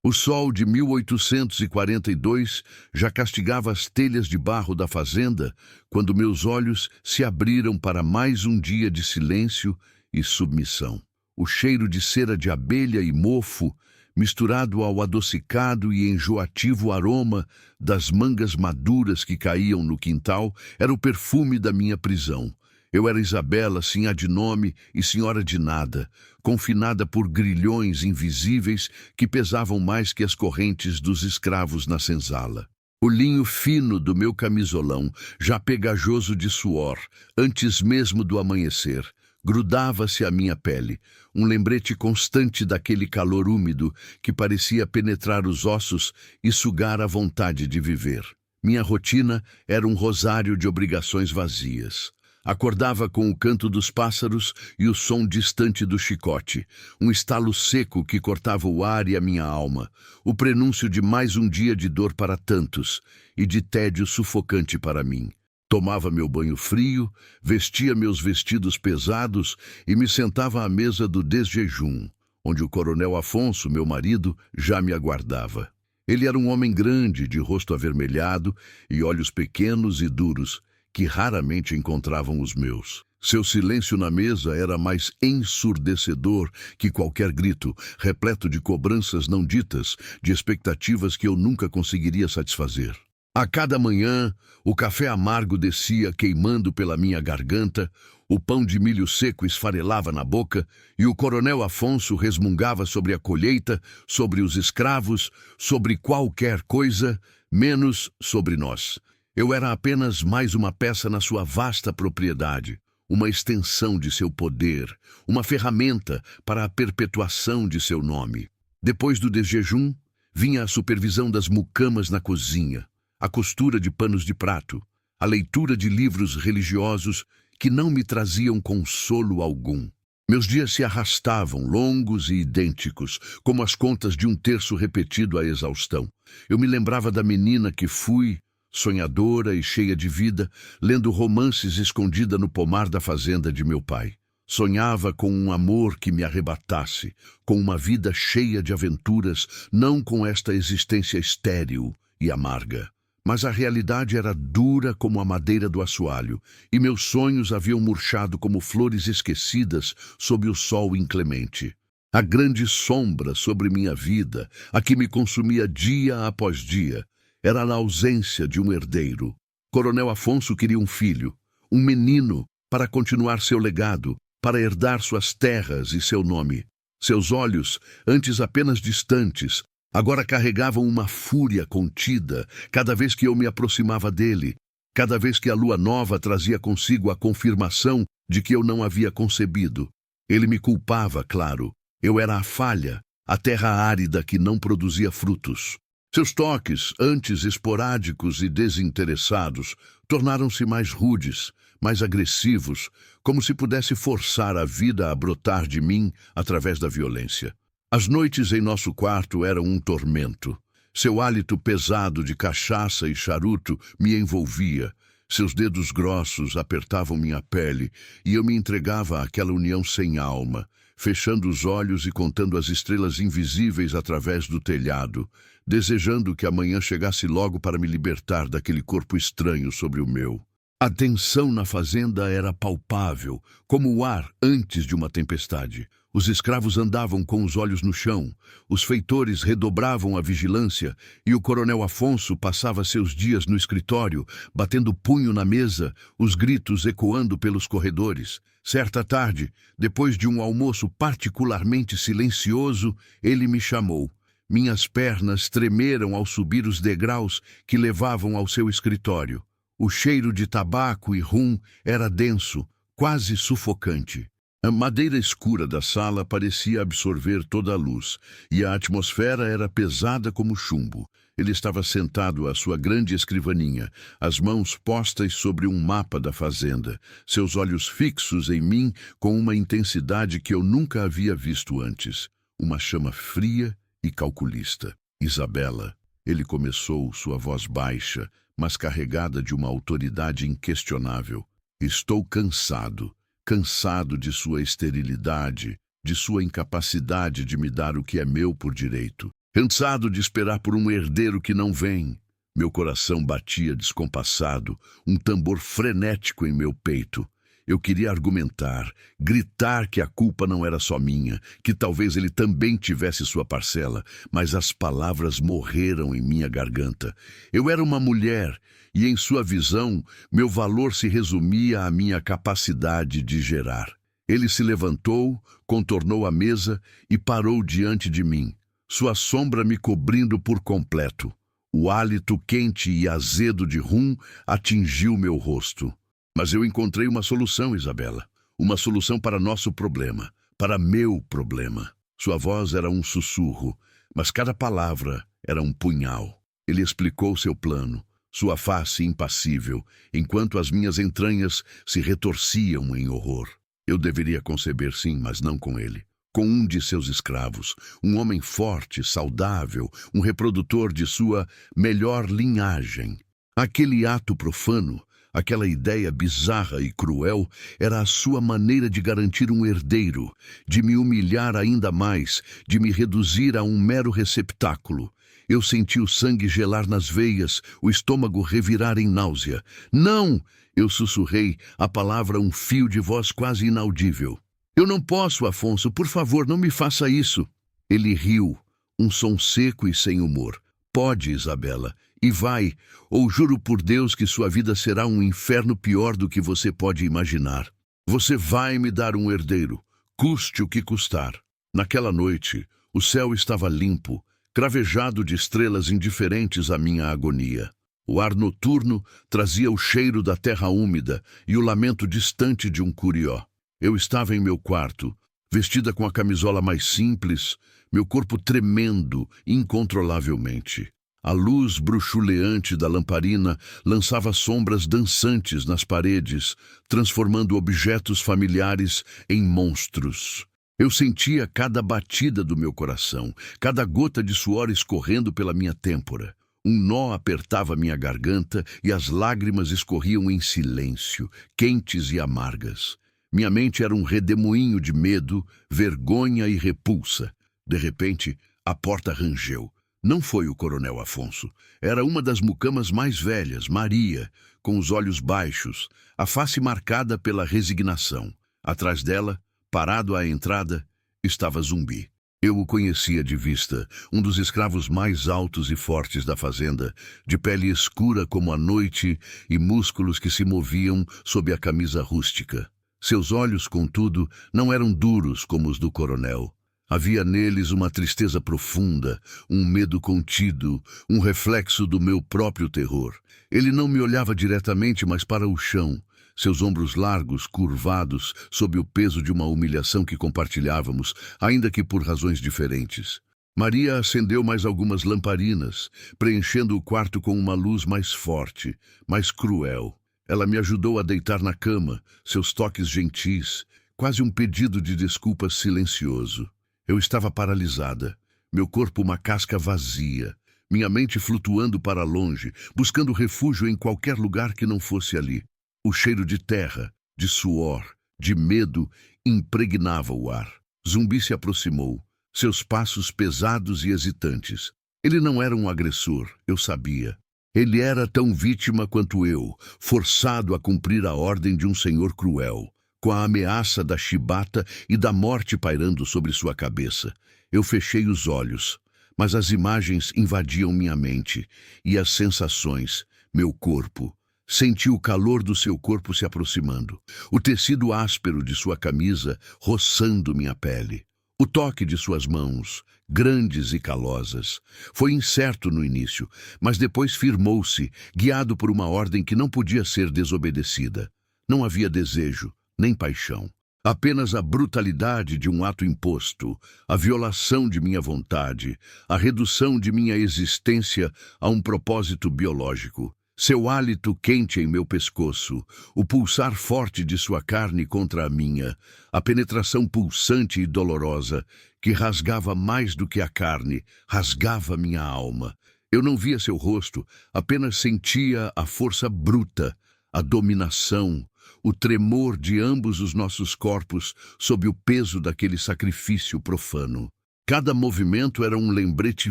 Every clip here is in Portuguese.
O sol de 1842 já castigava as telhas de barro da fazenda quando meus olhos se abriram para mais um dia de silêncio e submissão. O cheiro de cera de abelha e mofo, misturado ao adocicado e enjoativo aroma das mangas maduras que caíam no quintal, era o perfume da minha prisão. Eu era Isabela, sinhá de nome e senhora de nada, confinada por grilhões invisíveis que pesavam mais que as correntes dos escravos na senzala. O linho fino do meu camisolão, já pegajoso de suor, antes mesmo do amanhecer, grudava-se à minha pele, um lembrete constante daquele calor úmido que parecia penetrar os ossos e sugar a vontade de viver. Minha rotina era um rosário de obrigações vazias. Acordava com o canto dos pássaros e o som distante do chicote, um estalo seco que cortava o ar e a minha alma, o prenúncio de mais um dia de dor para tantos e de tédio sufocante para mim. Tomava meu banho frio, vestia meus vestidos pesados e me sentava à mesa do desjejum, onde o coronel Afonso, meu marido, já me aguardava. Ele era um homem grande, de rosto avermelhado e olhos pequenos e duros, que raramente encontravam os meus. Seu silêncio na mesa era mais ensurdecedor que qualquer grito, repleto de cobranças não ditas, de expectativas que eu nunca conseguiria satisfazer. A cada manhã, o café amargo descia queimando pela minha garganta, o pão de milho seco esfarelava na boca e o coronel Afonso resmungava sobre a colheita, sobre os escravos, sobre qualquer coisa, menos sobre nós. Eu era apenas mais uma peça na sua vasta propriedade, uma extensão de seu poder, uma ferramenta para a perpetuação de seu nome. Depois do desjejum, vinha a supervisão das mucamas na cozinha, a costura de panos de prato, a leitura de livros religiosos que não me traziam consolo algum. Meus dias se arrastavam, longos e idênticos, como as contas de um terço repetido à exaustão. Eu me lembrava da menina que fui, sonhadora e cheia de vida, lendo romances escondida no pomar da fazenda de meu pai. Sonhava com um amor que me arrebatasse, com uma vida cheia de aventuras, não com esta existência estéril e amarga. Mas a realidade era dura como a madeira do assoalho, e meus sonhos haviam murchado como flores esquecidas sob o sol inclemente. A grande sombra sobre minha vida, a que me consumia dia após dia, era a ausência de um herdeiro. Coronel Afonso queria um filho, um menino, para continuar seu legado, para herdar suas terras e seu nome. Seus olhos, antes apenas distantes, agora carregavam uma fúria contida cada vez que eu me aproximava dele, cada vez que a lua nova trazia consigo a confirmação de que eu não havia concebido. Ele me culpava, claro. Eu era a falha, a terra árida que não produzia frutos. Seus toques, antes esporádicos e desinteressados, tornaram-se mais rudes, mais agressivos, como se pudesse forçar a vida a brotar de mim através da violência. As noites em nosso quarto eram um tormento. Seu hálito pesado de cachaça e charuto me envolvia. Seus dedos grossos apertavam minha pele e eu me entregava àquela união sem alma, fechando os olhos e contando as estrelas invisíveis através do telhado, desejando que a manhã chegasse logo para me libertar daquele corpo estranho sobre o meu. A tensão na fazenda era palpável, como o ar antes de uma tempestade. Os escravos andavam com os olhos no chão, os feitores redobravam a vigilância e o coronel Afonso passava seus dias no escritório, batendo punho na mesa, os gritos ecoando pelos corredores. Certa tarde, depois de um almoço particularmente silencioso, ele me chamou. Minhas pernas tremeram ao subir os degraus que levavam ao seu escritório. O cheiro de tabaco e rum era denso, quase sufocante. A madeira escura da sala parecia absorver toda a luz, e a atmosfera era pesada como chumbo. Ele estava sentado à sua grande escrivaninha, as mãos postas sobre um mapa da fazenda, seus olhos fixos em mim com uma intensidade que eu nunca havia visto antes. Uma chama fria e calculista. Isabela, ele começou, sua voz baixa, mas carregada de uma autoridade inquestionável. Estou cansado de sua esterilidade, de sua incapacidade de me dar o que é meu por direito. Cansado de esperar por um herdeiro que não vem. Meu coração batia descompassado, um tambor frenético em meu peito. Eu queria argumentar, gritar que a culpa não era só minha, que talvez ele também tivesse sua parcela, mas as palavras morreram em minha garganta. Eu era uma mulher, e em sua visão, meu valor se resumia à minha capacidade de gerar. Ele se levantou, contornou a mesa e parou diante de mim, sua sombra me cobrindo por completo. O hálito quente e azedo de rum atingiu meu rosto. Mas eu encontrei uma solução, Isabela. Uma solução para nosso problema, para meu problema. Sua voz era um sussurro, mas cada palavra era um punhal. Ele explicou seu plano, sua face impassível, enquanto as minhas entranhas se retorciam em horror. Eu deveria conceber sim, mas não com ele. Com um de seus escravos, um homem forte, saudável, um reprodutor de sua melhor linhagem. Aquele ato profano, aquela ideia bizarra e cruel, era a sua maneira de garantir um herdeiro, de me humilhar ainda mais, de me reduzir a um mero receptáculo. Eu senti o sangue gelar nas veias, o estômago revirar em náusea. Não! Eu sussurrei, a palavra um fio de voz quase inaudível. Eu não posso, Afonso, por favor, não me faça isso. Ele riu, um som seco e sem humor. Pode, Isabela, e vai, ou juro por Deus que sua vida será um inferno pior do que você pode imaginar. Você vai me dar um herdeiro, custe o que custar. Naquela noite, o céu estava limpo, cravejado de estrelas indiferentes à minha agonia. O ar noturno trazia o cheiro da terra úmida e o lamento distante de um curió. Eu estava em meu quarto, vestida com a camisola mais simples, meu corpo tremendo incontrolavelmente. A luz bruxuleante da lamparina lançava sombras dançantes nas paredes, transformando objetos familiares em monstros. Eu sentia cada batida do meu coração, cada gota de suor escorrendo pela minha têmpora. Um nó apertava minha garganta e as lágrimas escorriam em silêncio, quentes e amargas. Minha mente era um redemoinho de medo, vergonha e repulsa. De repente, a porta rangeu. Não foi o coronel Afonso. Era uma das mucamas mais velhas, Maria, com os olhos baixos, a face marcada pela resignação. Atrás dela, parado à entrada, estava Zumbi. Eu o conhecia de vista, um dos escravos mais altos e fortes da fazenda, de pele escura como a noite e músculos que se moviam sob a camisa rústica. Seus olhos, contudo, não eram duros como os do coronel. Havia neles uma tristeza profunda, um medo contido, um reflexo do meu próprio terror. Ele não me olhava diretamente, mas para o chão, seus ombros largos, curvados, sob o peso de uma humilhação que compartilhávamos, ainda que por razões diferentes. Maria acendeu mais algumas lamparinas, preenchendo o quarto com uma luz mais forte, mais cruel. Ela me ajudou a deitar na cama, seus toques gentis, quase um pedido de desculpas silencioso. Eu estava paralisada, meu corpo uma casca vazia, minha mente flutuando para longe, buscando refúgio em qualquer lugar que não fosse ali. O cheiro de terra, de suor, de medo impregnava o ar. Zumbi se aproximou, seus passos pesados e hesitantes. Ele não era um agressor, eu sabia. Ele era tão vítima quanto eu, forçado a cumprir a ordem de um senhor cruel, com a ameaça da chibata e da morte pairando sobre sua cabeça. Eu fechei os olhos, mas as imagens invadiam minha mente, e as sensações, meu corpo. Senti o calor do seu corpo se aproximando, o tecido áspero de sua camisa roçando minha pele. O toque de suas mãos, grandes e calosas, foi incerto no início, mas depois firmou-se, guiado por uma ordem que não podia ser desobedecida. Não havia desejo, nem paixão. Apenas a brutalidade de um ato imposto, a violação de minha vontade, a redução de minha existência a um propósito biológico. Seu hálito quente em meu pescoço, o pulsar forte de sua carne contra a minha, a penetração pulsante e dolorosa, que rasgava mais do que a carne, rasgava minha alma. Eu não via seu rosto, apenas sentia a força bruta, a dominação, o tremor de ambos os nossos corpos sob o peso daquele sacrifício profano. Cada movimento era um lembrete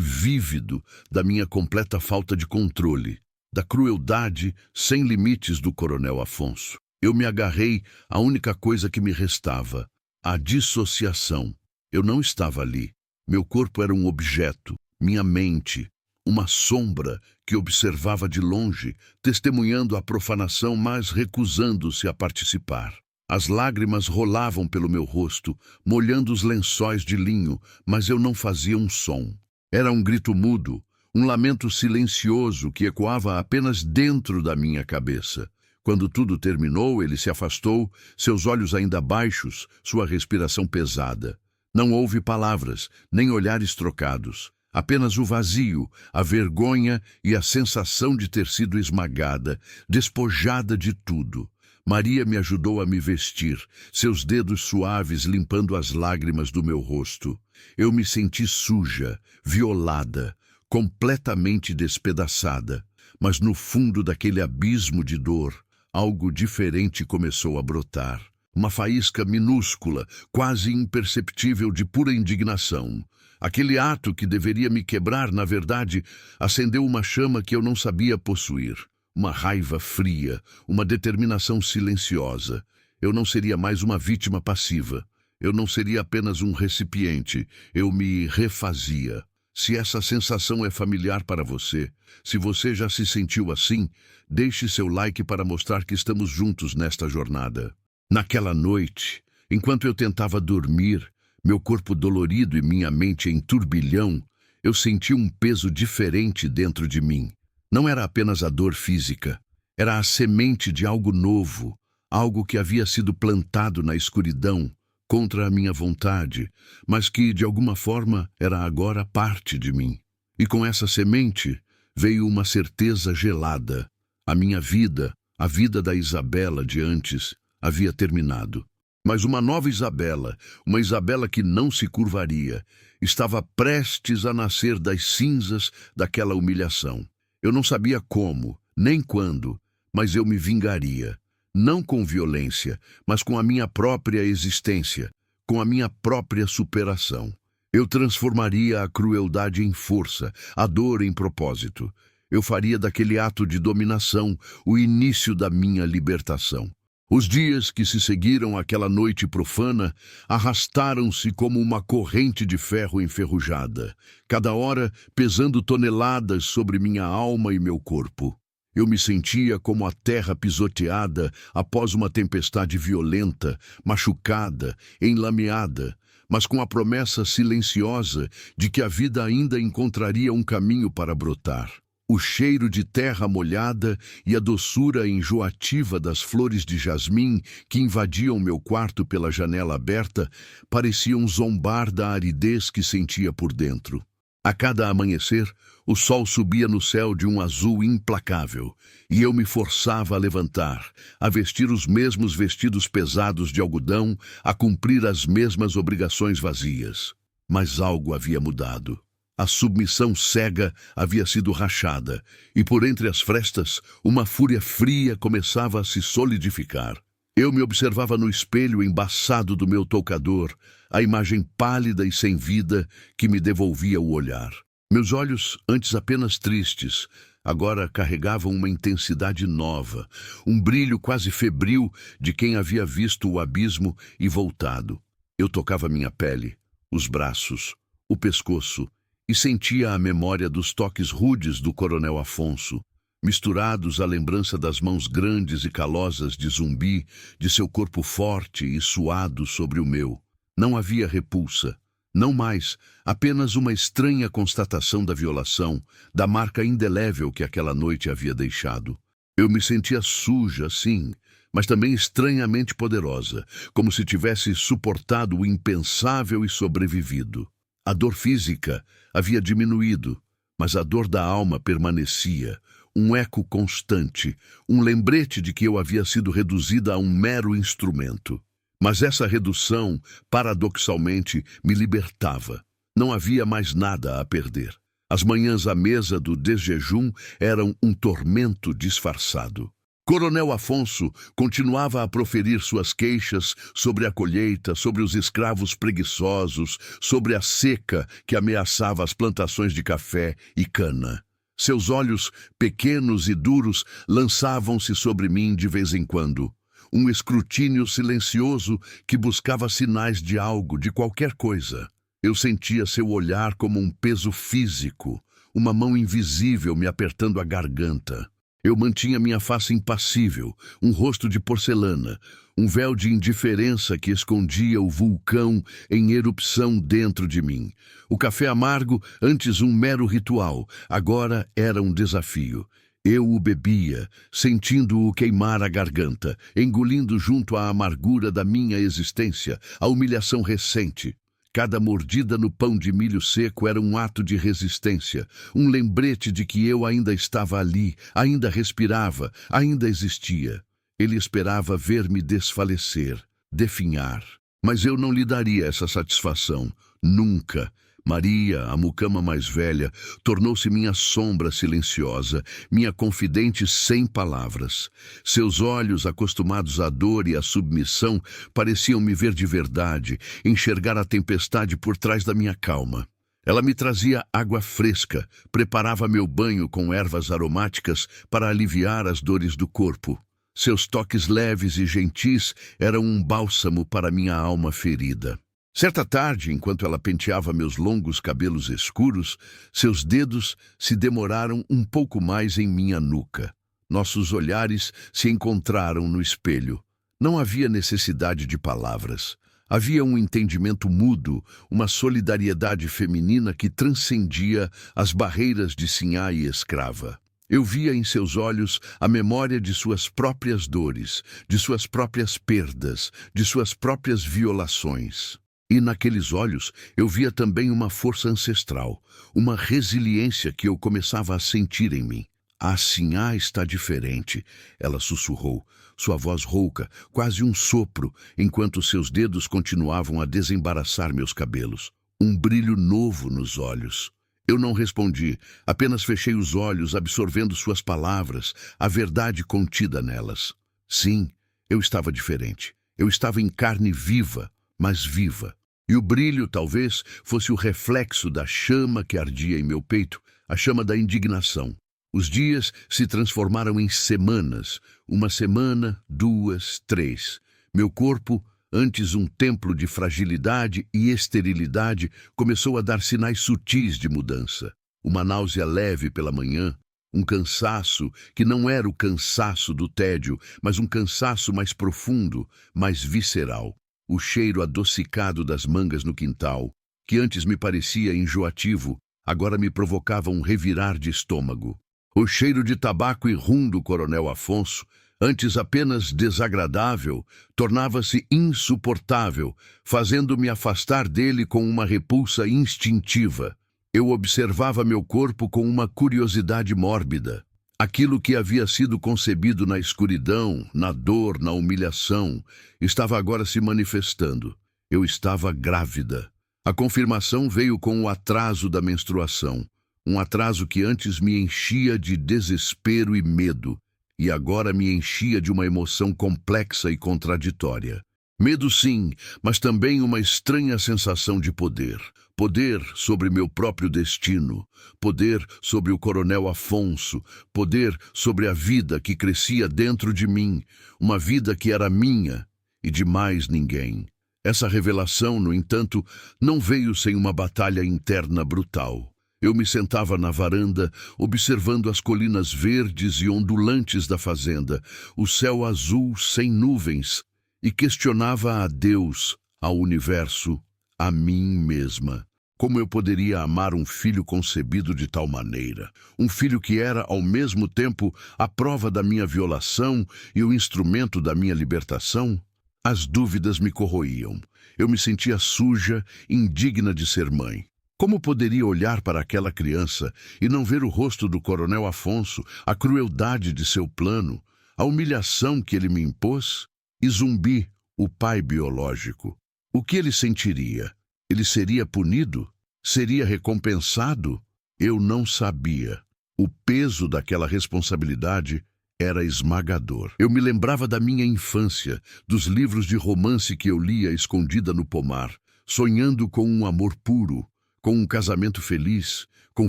vívido da minha completa falta de controle, da crueldade sem limites do Coronel Afonso. Eu me agarrei à única coisa que me restava, a dissociação. Eu não estava ali. Meu corpo era um objeto, minha mente, uma sombra que observava de longe, testemunhando a profanação, mas recusando-se a participar. As lágrimas rolavam pelo meu rosto, molhando os lençóis de linho, mas eu não fazia um som. Era um grito mudo, um lamento silencioso que ecoava apenas dentro da minha cabeça. Quando tudo terminou, ele se afastou, seus olhos ainda baixos, sua respiração pesada. Não houve palavras, nem olhares trocados. Apenas o vazio, a vergonha e a sensação de ter sido esmagada, despojada de tudo. Maria me ajudou a me vestir, seus dedos suaves limpando as lágrimas do meu rosto. Eu me senti suja, violada, completamente despedaçada. Mas no fundo daquele abismo de dor, algo diferente começou a brotar. Uma faísca minúscula, quase imperceptível de pura indignação. Aquele ato que deveria me quebrar, na verdade, acendeu uma chama que eu não sabia possuir. Uma raiva fria, uma determinação silenciosa. Eu não seria mais uma vítima passiva. Eu não seria apenas um recipiente. Eu me refazia. Se essa sensação é familiar para você, se você já se sentiu assim, deixe seu like para mostrar que estamos juntos nesta jornada. Naquela noite, enquanto eu tentava dormir, meu corpo dolorido e minha mente em turbilhão, eu senti um peso diferente dentro de mim. Não era apenas a dor física, era a semente de algo novo, algo que havia sido plantado na escuridão, contra a minha vontade, mas que, de alguma forma, era agora parte de mim. E com essa semente veio uma certeza gelada. A minha vida, a vida da Isabela de antes, havia terminado. Mas uma nova Isabela, uma Isabela que não se curvaria, estava prestes a nascer das cinzas daquela humilhação. Eu não sabia como, nem quando, mas eu me vingaria. Não com violência, mas com a minha própria existência, com a minha própria superação. Eu transformaria a crueldade em força, a dor em propósito. Eu faria daquele ato de dominação o início da minha libertação. Os dias que se seguiram àquela noite profana arrastaram-se como uma corrente de ferro enferrujada, cada hora pesando toneladas sobre minha alma e meu corpo. Eu me sentia como a terra pisoteada após uma tempestade violenta, machucada, enlameada, mas com a promessa silenciosa de que a vida ainda encontraria um caminho para brotar. O cheiro de terra molhada e a doçura enjoativa das flores de jasmim que invadiam meu quarto pela janela aberta pareciam zombar da aridez que sentia por dentro. A cada amanhecer, o sol subia no céu de um azul implacável, e eu me forçava a levantar, a vestir os mesmos vestidos pesados de algodão, a cumprir as mesmas obrigações vazias. Mas algo havia mudado. A submissão cega havia sido rachada, e por entre as frestas, uma fúria fria começava a se solidificar. Eu me observava no espelho embaçado do meu toucador, a imagem pálida e sem vida que me devolvia o olhar. Meus olhos, antes apenas tristes, agora carregavam uma intensidade nova, um brilho quase febril de quem havia visto o abismo e voltado. Eu tocava minha pele, os braços, o pescoço, e sentia a memória dos toques rudes do Coronel Afonso, misturados à lembrança das mãos grandes e calosas de Zumbi, de seu corpo forte e suado sobre o meu. Não havia repulsa, não mais, apenas uma estranha constatação da violação, da marca indelével que aquela noite havia deixado. Eu me sentia suja, sim, mas também estranhamente poderosa, como se tivesse suportado o impensável e sobrevivido. A dor física havia diminuído, mas a dor da alma permanecia, um eco constante, um lembrete de que eu havia sido reduzida a um mero instrumento. Mas essa redução, paradoxalmente, me libertava. Não havia mais nada a perder. As manhãs à mesa do desjejum eram um tormento disfarçado. Coronel Afonso continuava a proferir suas queixas sobre a colheita, sobre os escravos preguiçosos, sobre a seca que ameaçava as plantações de café e cana. Seus olhos, pequenos e duros, lançavam-se sobre mim de vez em quando. Um escrutínio silencioso que buscava sinais de algo, de qualquer coisa. Eu sentia seu olhar como um peso físico, uma mão invisível me apertando a garganta. Eu mantinha minha face impassível, um rosto de porcelana, um véu de indiferença que escondia o vulcão em erupção dentro de mim. O café amargo, antes um mero ritual, agora era um desafio. Eu o bebia, sentindo-o queimar a garganta, engolindo junto à amargura da minha existência, a humilhação recente. Cada mordida no pão de milho seco era um ato de resistência, um lembrete de que eu ainda estava ali, ainda respirava, ainda existia. Ele esperava ver-me desfalecer, definhar. Mas eu não lhe daria essa satisfação, nunca. Maria, a mucama mais velha, tornou-se minha sombra silenciosa, minha confidente sem palavras. Seus olhos, acostumados à dor e à submissão, pareciam me ver de verdade, enxergar a tempestade por trás da minha calma. Ela me trazia água fresca, preparava meu banho com ervas aromáticas para aliviar as dores do corpo. Seus toques leves e gentis eram um bálsamo para minha alma ferida. Certa tarde, enquanto ela penteava meus longos cabelos escuros, seus dedos se demoraram um pouco mais em minha nuca. Nossos olhares se encontraram no espelho. Não havia necessidade de palavras. Havia um entendimento mudo, uma solidariedade feminina que transcendia as barreiras de sinhá e escrava. Eu via em seus olhos a memória de suas próprias dores, de suas próprias perdas, de suas próprias violações. E naqueles olhos eu via também uma força ancestral, uma resiliência que eu começava a sentir em mim. A Sinhá está diferente, ela sussurrou, sua voz rouca, quase um sopro, enquanto seus dedos continuavam a desembaraçar meus cabelos. Um brilho novo nos olhos. Eu não respondi, apenas fechei os olhos, absorvendo suas palavras, a verdade contida nelas. Sim, eu estava diferente. Eu estava em carne viva, mas viva. E o brilho, talvez, fosse o reflexo da chama que ardia em meu peito, a chama da indignação. Os dias se transformaram em semanas, uma semana, 2, 3. Meu corpo, antes um templo de fragilidade e esterilidade, começou a dar sinais sutis de mudança. Uma náusea leve pela manhã, um cansaço que não era o cansaço do tédio, mas um cansaço mais profundo, mais visceral. O cheiro adocicado das mangas no quintal, que antes me parecia enjoativo, agora me provocava um revirar de estômago. O cheiro de tabaco e rum do Coronel Afonso, antes apenas desagradável, tornava-se insuportável, fazendo-me afastar dele com uma repulsa instintiva. Eu observava meu corpo com uma curiosidade mórbida. Aquilo que havia sido concebido na escuridão, na dor, na humilhação, estava agora se manifestando. Eu estava grávida. A confirmação veio com o atraso da menstruação, um atraso que antes me enchia de desespero e medo, e agora me enchia de uma emoção complexa e contraditória. Medo sim, mas também uma estranha sensação de poder. Poder sobre meu próprio destino, poder sobre o Coronel Afonso, poder sobre a vida que crescia dentro de mim, uma vida que era minha e de mais ninguém. Essa revelação, no entanto, não veio sem uma batalha interna brutal. Eu me sentava na varanda, observando as colinas verdes e ondulantes da fazenda, o céu azul sem nuvens, e questionava a Deus, ao universo, a mim mesma. Como eu poderia amar um filho concebido de tal maneira? Um filho que era, ao mesmo tempo, a prova da minha violação e o instrumento da minha libertação? As dúvidas me corroíam. Eu me sentia suja, indigna de ser mãe. Como poderia olhar para aquela criança e não ver o rosto do Coronel Afonso, a crueldade de seu plano, a humilhação que ele me impôs? E Zumbi, o pai biológico, o que ele sentiria? Ele seria punido? Seria recompensado? Eu não sabia. O peso daquela responsabilidade era esmagador. Eu me lembrava da minha infância, dos livros de romance que eu lia escondida no pomar, sonhando com um amor puro, com um casamento feliz, com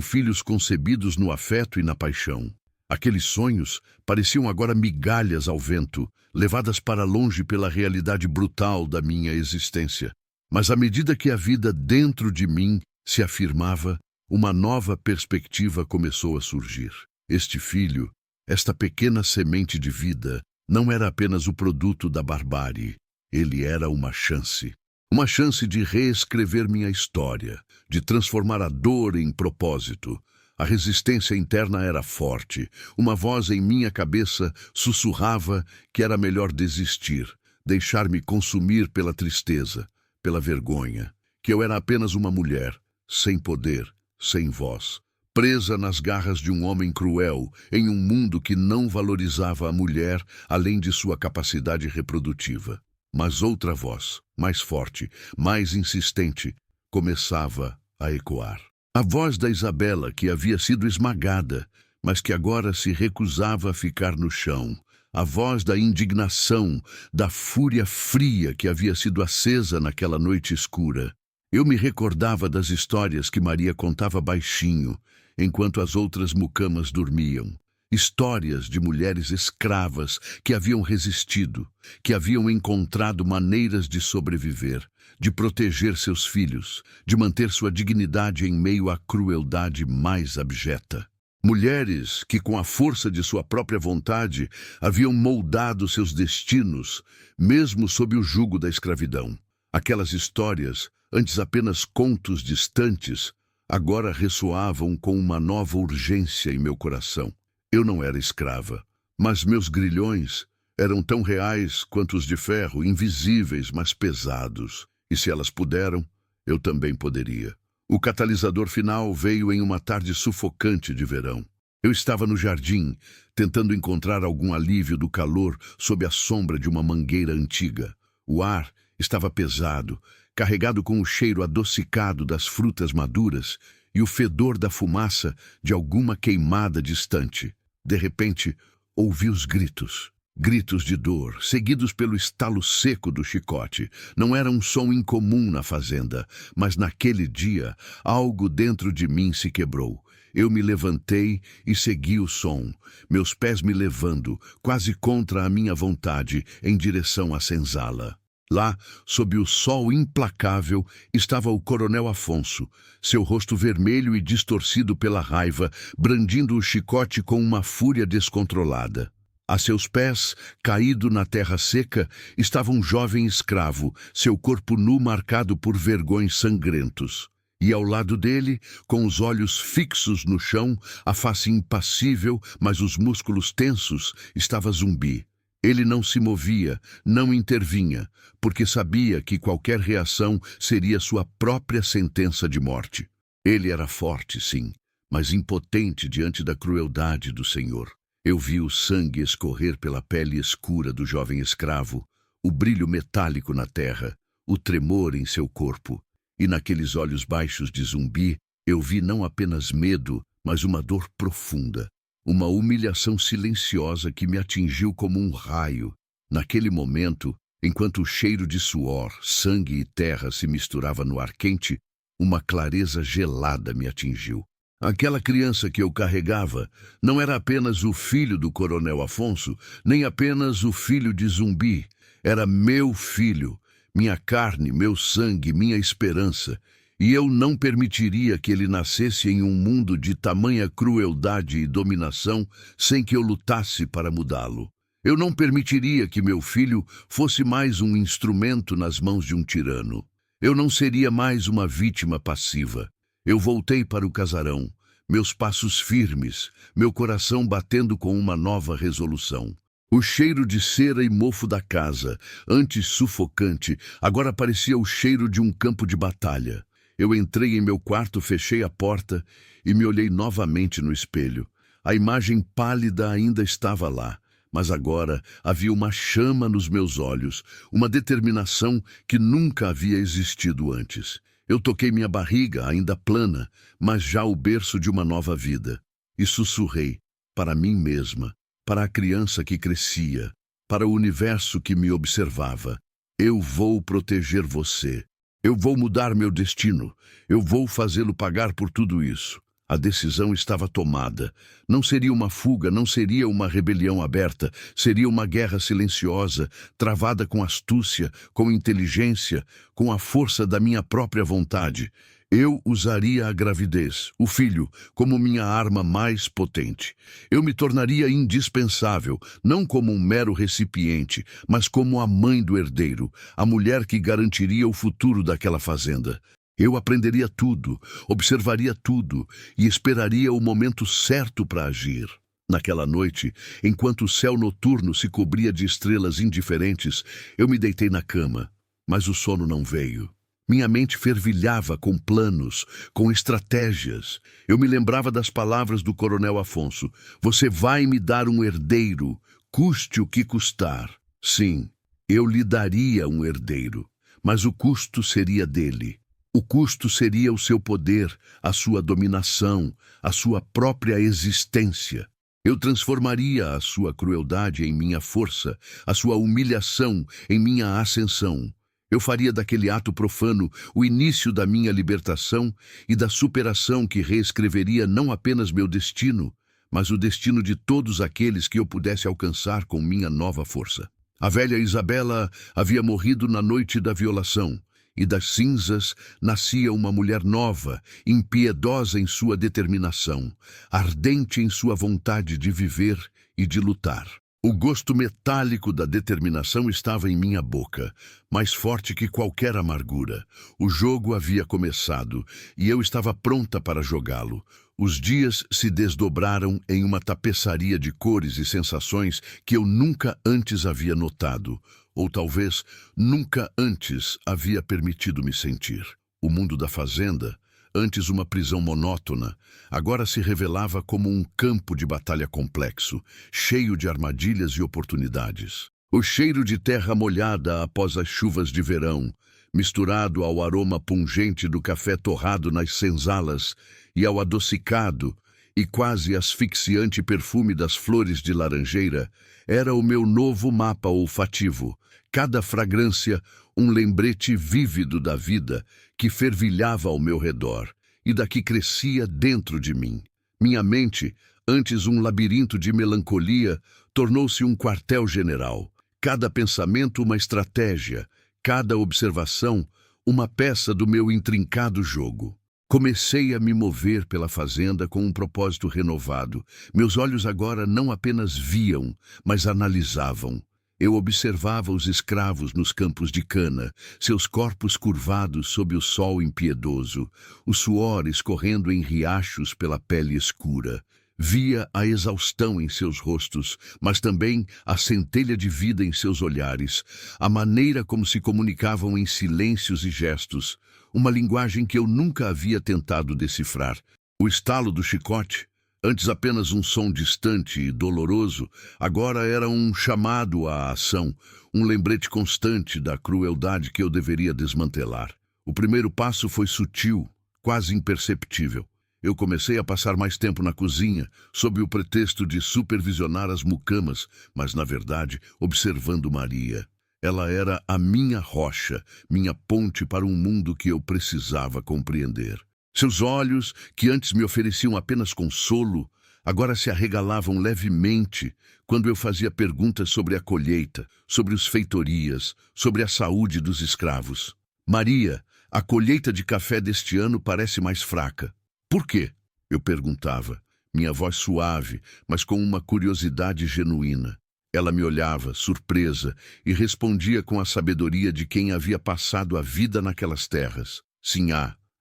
filhos concebidos no afeto e na paixão. Aqueles sonhos pareciam agora migalhas ao vento, levadas para longe pela realidade brutal da minha existência. Mas à medida que a vida dentro de mim se afirmava, uma nova perspectiva começou a surgir. Este filho, esta pequena semente de vida, não era apenas o produto da barbárie. Ele era uma chance. Uma chance de reescrever minha história, de transformar a dor em propósito. A resistência interna era forte. Uma voz em minha cabeça sussurrava que era melhor desistir, deixar-me consumir pela tristeza, pela vergonha, que eu era apenas uma mulher, sem poder, sem voz, presa nas garras de um homem cruel, em um mundo que não valorizava a mulher além de sua capacidade reprodutiva. Mas outra voz, mais forte, mais insistente, começava a ecoar. A voz da Isabela, que havia sido esmagada, mas que agora se recusava a ficar no chão. A voz da indignação, da fúria fria que havia sido acesa naquela noite escura. Eu me recordava das histórias que Maria contava baixinho, enquanto as outras mucamas dormiam. Histórias de mulheres escravas que haviam resistido, que haviam encontrado maneiras de sobreviver, de proteger seus filhos, de manter sua dignidade em meio à crueldade mais abjeta. Mulheres que, com a força de sua própria vontade, haviam moldado seus destinos, mesmo sob o jugo da escravidão. Aquelas histórias, antes apenas contos distantes, agora ressoavam com uma nova urgência em meu coração. Eu não era escrava, mas meus grilhões eram tão reais quanto os de ferro, invisíveis, mas pesados. E se elas puderam, eu também poderia. O catalisador final veio em uma tarde sufocante de verão. Eu estava no jardim, tentando encontrar algum alívio do calor sob a sombra de uma mangueira antiga. O ar estava pesado, carregado com o cheiro adocicado das frutas maduras e o fedor da fumaça de alguma queimada distante. De repente, ouvi os gritos. Gritos de dor, seguidos pelo estalo seco do chicote. Não era um som incomum na fazenda, mas naquele dia, algo dentro de mim se quebrou. Eu me levantei e segui o som, meus pés me levando, quase contra a minha vontade, em direção à senzala. Lá, sob o sol implacável, estava o coronel Afonso, seu rosto vermelho e distorcido pela raiva, brandindo o chicote com uma fúria descontrolada. A seus pés, caído na terra seca, estava um jovem escravo, seu corpo nu marcado por vergões sangrentos. E ao lado dele, com os olhos fixos no chão, a face impassível, mas os músculos tensos, estava Zumbi. Ele não se movia, não intervinha, porque sabia que qualquer reação seria sua própria sentença de morte. Ele era forte, sim, mas impotente diante da crueldade do Senhor. Eu vi o sangue escorrer pela pele escura do jovem escravo, o brilho metálico na terra, o tremor em seu corpo. E naqueles olhos baixos de Zumbi, eu vi não apenas medo, mas uma dor profunda. Uma humilhação silenciosa que me atingiu como um raio. Naquele momento, enquanto o cheiro de suor, sangue e terra se misturava no ar quente, uma clareza gelada me atingiu. Aquela criança que eu carregava não era apenas o filho do coronel Afonso, nem apenas o filho de Zumbi. Era meu filho, minha carne, meu sangue, minha esperança. E eu não permitiria que ele nascesse em um mundo de tamanha crueldade e dominação sem que eu lutasse para mudá-lo. Eu não permitiria que meu filho fosse mais um instrumento nas mãos de um tirano. Eu não seria mais uma vítima passiva. Eu voltei para o casarão, meus passos firmes, meu coração batendo com uma nova resolução. O cheiro de cera e mofo da casa, antes sufocante, agora parecia o cheiro de um campo de batalha. Eu entrei em meu quarto, fechei a porta e me olhei novamente no espelho. A imagem pálida ainda estava lá, mas agora havia uma chama nos meus olhos, uma determinação que nunca havia existido antes. Eu toquei minha barriga, ainda plana, mas já o berço de uma nova vida, e sussurrei, para mim mesma, para a criança que crescia, para o universo que me observava. Eu vou proteger você. Eu vou mudar meu destino. Eu vou fazê-lo pagar por tudo isso. A decisão estava tomada. Não seria uma fuga, não seria uma rebelião aberta. Seria uma guerra silenciosa, travada com astúcia, com inteligência, com a força da minha própria vontade. Eu usaria a gravidez, o filho, como minha arma mais potente. Eu me tornaria indispensável, não como um mero recipiente, mas como a mãe do herdeiro, a mulher que garantiria o futuro daquela fazenda. Eu aprenderia tudo, observaria tudo e esperaria o momento certo para agir. Naquela noite, enquanto o céu noturno se cobria de estrelas indiferentes, eu me deitei na cama, mas o sono não veio. Minha mente fervilhava com planos, com estratégias. Eu me lembrava das palavras do coronel Afonso: "Você vai me dar um herdeiro, custe o que custar." Sim, eu lhe daria um herdeiro, mas o custo seria dele. O custo seria o seu poder, a sua dominação, a sua própria existência. Eu transformaria a sua crueldade em minha força, a sua humilhação em minha ascensão. Eu faria daquele ato profano o início da minha libertação e da superação que reescreveria não apenas meu destino, mas o destino de todos aqueles que eu pudesse alcançar com minha nova força. A velha Isabela havia morrido na noite da violação, e das cinzas nascia uma mulher nova, impiedosa em sua determinação, ardente em sua vontade de viver e de lutar. O gosto metálico da determinação estava em minha boca, mais forte que qualquer amargura. O jogo havia começado e eu estava pronta para jogá-lo. Os dias se desdobraram em uma tapeçaria de cores e sensações que eu nunca antes havia notado, ou talvez nunca antes havia permitido-me sentir. O mundo da fazenda, antes uma prisão monótona, agora se revelava como um campo de batalha complexo, cheio de armadilhas e oportunidades. O cheiro de terra molhada após as chuvas de verão, misturado ao aroma pungente do café torrado nas senzalas e ao adocicado e quase asfixiante perfume das flores de laranjeira, era o meu novo mapa olfativo. Cada fragrância, um lembrete vívido da vida que fervilhava ao meu redor e da que crescia dentro de mim. Minha mente, antes um labirinto de melancolia, tornou-se um quartel-general. Cada pensamento uma estratégia, cada observação uma peça do meu intrincado jogo. Comecei a me mover pela fazenda com um propósito renovado. Meus olhos agora não apenas viam, mas analisavam. Eu observava os escravos nos campos de cana, seus corpos curvados sob o sol impiedoso, o suor escorrendo em riachos pela pele escura. Via a exaustão em seus rostos, mas também a centelha de vida em seus olhares, a maneira como se comunicavam em silêncios e gestos, uma linguagem que eu nunca havia tentado decifrar. O estalo do chicote, antes apenas um som distante e doloroso, agora era um chamado à ação, um lembrete constante da crueldade que eu deveria desmantelar. O primeiro passo foi sutil, quase imperceptível. Eu comecei a passar mais tempo na cozinha, sob o pretexto de supervisionar as mucamas, mas, na verdade, observando Maria. Ela era a minha rocha, minha ponte para um mundo que eu precisava compreender. Seus olhos, que antes me ofereciam apenas consolo, agora se arregalavam levemente quando eu fazia perguntas sobre a colheita, sobre os feitorias, sobre a saúde dos escravos. Maria, a colheita de café deste ano parece mais fraca. Por quê? Eu perguntava, minha voz suave, mas com uma curiosidade genuína. Ela me olhava, surpresa, e respondia com a sabedoria de quem havia passado a vida naquelas terras. Sim,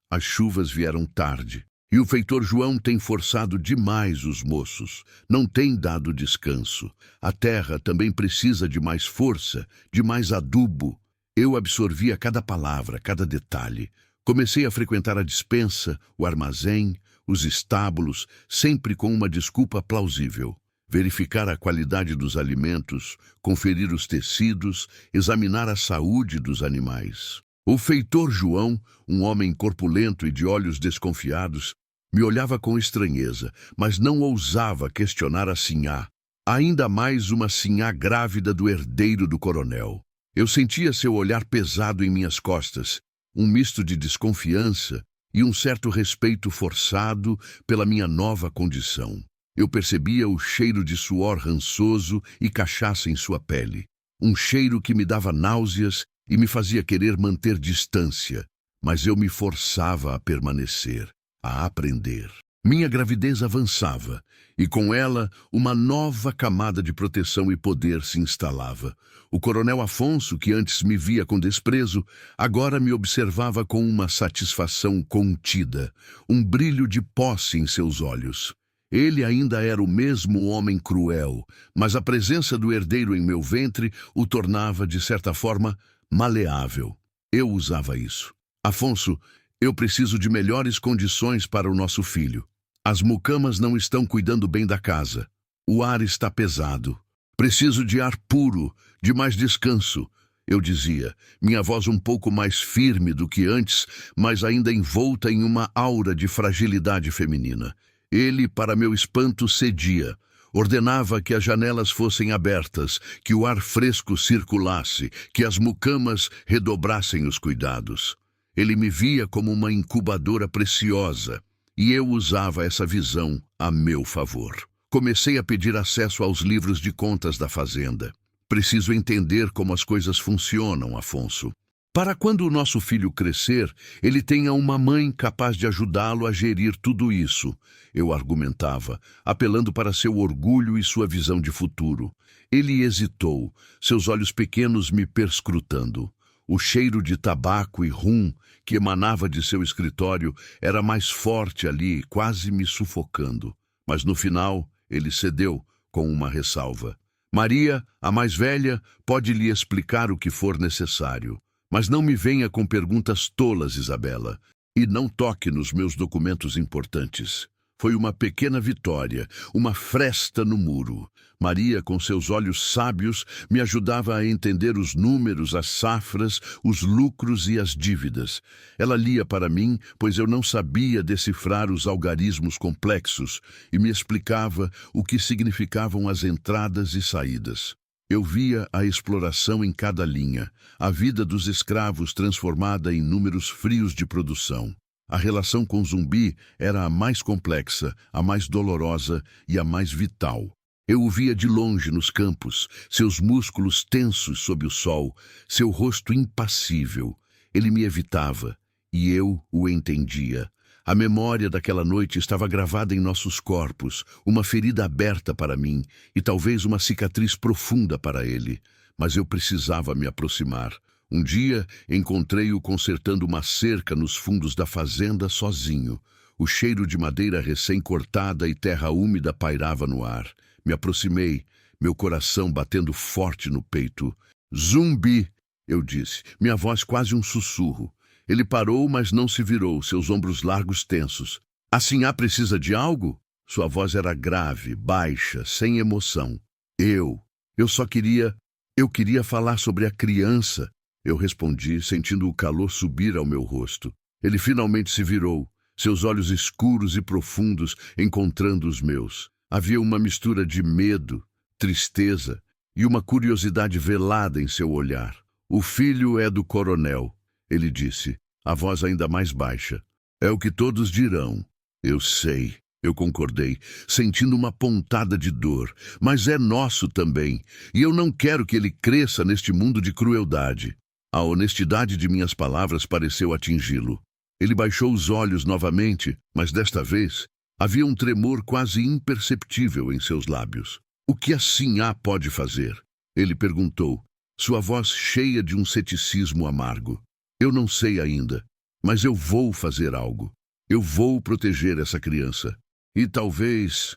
as chuvas vieram tarde. E o feitor João tem forçado demais os moços. Não tem dado descanso. A terra também precisa de mais força, de mais adubo. Eu absorvia cada palavra, cada detalhe. Comecei a frequentar a despensa, o armazém, os estábulos, sempre com uma desculpa plausível. Verificar a qualidade dos alimentos, conferir os tecidos, examinar a saúde dos animais. O feitor João, um homem corpulento e de olhos desconfiados, me olhava com estranheza, mas não ousava questionar a Sinhá. Ainda mais uma sinhá grávida do herdeiro do coronel. Eu sentia seu olhar pesado em minhas costas, um misto de desconfiança e um certo respeito forçado pela minha nova condição. Eu percebia o cheiro de suor rançoso e cachaça em sua pele, um cheiro que me dava náuseas e me fazia querer manter distância, mas eu me forçava a permanecer, a aprender. Minha gravidez avançava, e com ela uma nova camada de proteção e poder se instalava. O coronel Afonso, que antes me via com desprezo, agora me observava com uma satisfação contida, um brilho de posse em seus olhos. Ele ainda era o mesmo homem cruel, mas a presença do herdeiro em meu ventre o tornava, de certa forma, maleável. Eu usava isso. Afonso, eu preciso de melhores condições para o nosso filho. As mucamas não estão cuidando bem da casa. O ar está pesado. Preciso de ar puro, de mais descanso, eu dizia, minha voz um pouco mais firme do que antes, mas ainda envolta em uma aura de fragilidade feminina. Ele, para meu espanto, cedia. Ordenava que as janelas fossem abertas, que o ar fresco circulasse, que as mucamas redobrassem os cuidados. Ele me via como uma incubadora preciosa, e eu usava essa visão a meu favor. Comecei a pedir acesso aos livros de contas da fazenda. Preciso entender como as coisas funcionam, Afonso. Para quando o nosso filho crescer, ele tenha uma mãe capaz de ajudá-lo a gerir tudo isso, eu argumentava, apelando para seu orgulho e sua visão de futuro. Ele hesitou, seus olhos pequenos me perscrutando. O cheiro de tabaco e rum que emanava de seu escritório era mais forte ali, quase me sufocando. Mas no final, ele cedeu, com uma ressalva. Maria, a mais velha, pode lhe explicar o que for necessário. Mas não me venha com perguntas tolas, Isabela, e não toque nos meus documentos importantes. Foi uma pequena vitória, uma fresta no muro. Maria, com seus olhos sábios, me ajudava a entender os números, as safras, os lucros e as dívidas. Ela lia para mim, pois eu não sabia decifrar os algarismos complexos, e me explicava o que significavam as entradas e saídas. Eu via a exploração em cada linha, a vida dos escravos transformada em números frios de produção. A relação com Zumbi era a mais complexa, a mais dolorosa e a mais vital. Eu o via de longe nos campos, seus músculos tensos sob o sol, seu rosto impassível. Ele me evitava, e eu o entendia. A memória daquela noite estava gravada em nossos corpos, uma ferida aberta para mim e talvez uma cicatriz profunda para ele. Mas eu precisava me aproximar. Um dia, encontrei-o consertando uma cerca nos fundos da fazenda sozinho. O cheiro de madeira recém-cortada e terra úmida pairava no ar. Me aproximei, meu coração batendo forte no peito. Zumbi, eu disse, minha voz quase um sussurro. Ele parou, mas não se virou, seus ombros largos tensos. A Sinhá precisa de algo? Sua voz era grave, baixa, sem emoção. Eu queria falar sobre a criança. Eu respondi, sentindo o calor subir ao meu rosto. Ele finalmente se virou, seus olhos escuros e profundos encontrando os meus. Havia uma mistura de medo, tristeza e uma curiosidade velada em seu olhar. O filho é do coronel, ele disse, a voz ainda mais baixa. É o que todos dirão. Eu sei, eu concordei, sentindo uma pontada de dor. Mas é nosso também, e eu não quero que ele cresça neste mundo de crueldade. A honestidade de minhas palavras pareceu atingi-lo. Ele baixou os olhos novamente, mas desta vez havia um tremor quase imperceptível em seus lábios. O que a Sinhá pode fazer? Ele perguntou, sua voz cheia de um ceticismo amargo. Eu não sei ainda, mas eu vou fazer algo. Eu vou proteger essa criança. E talvez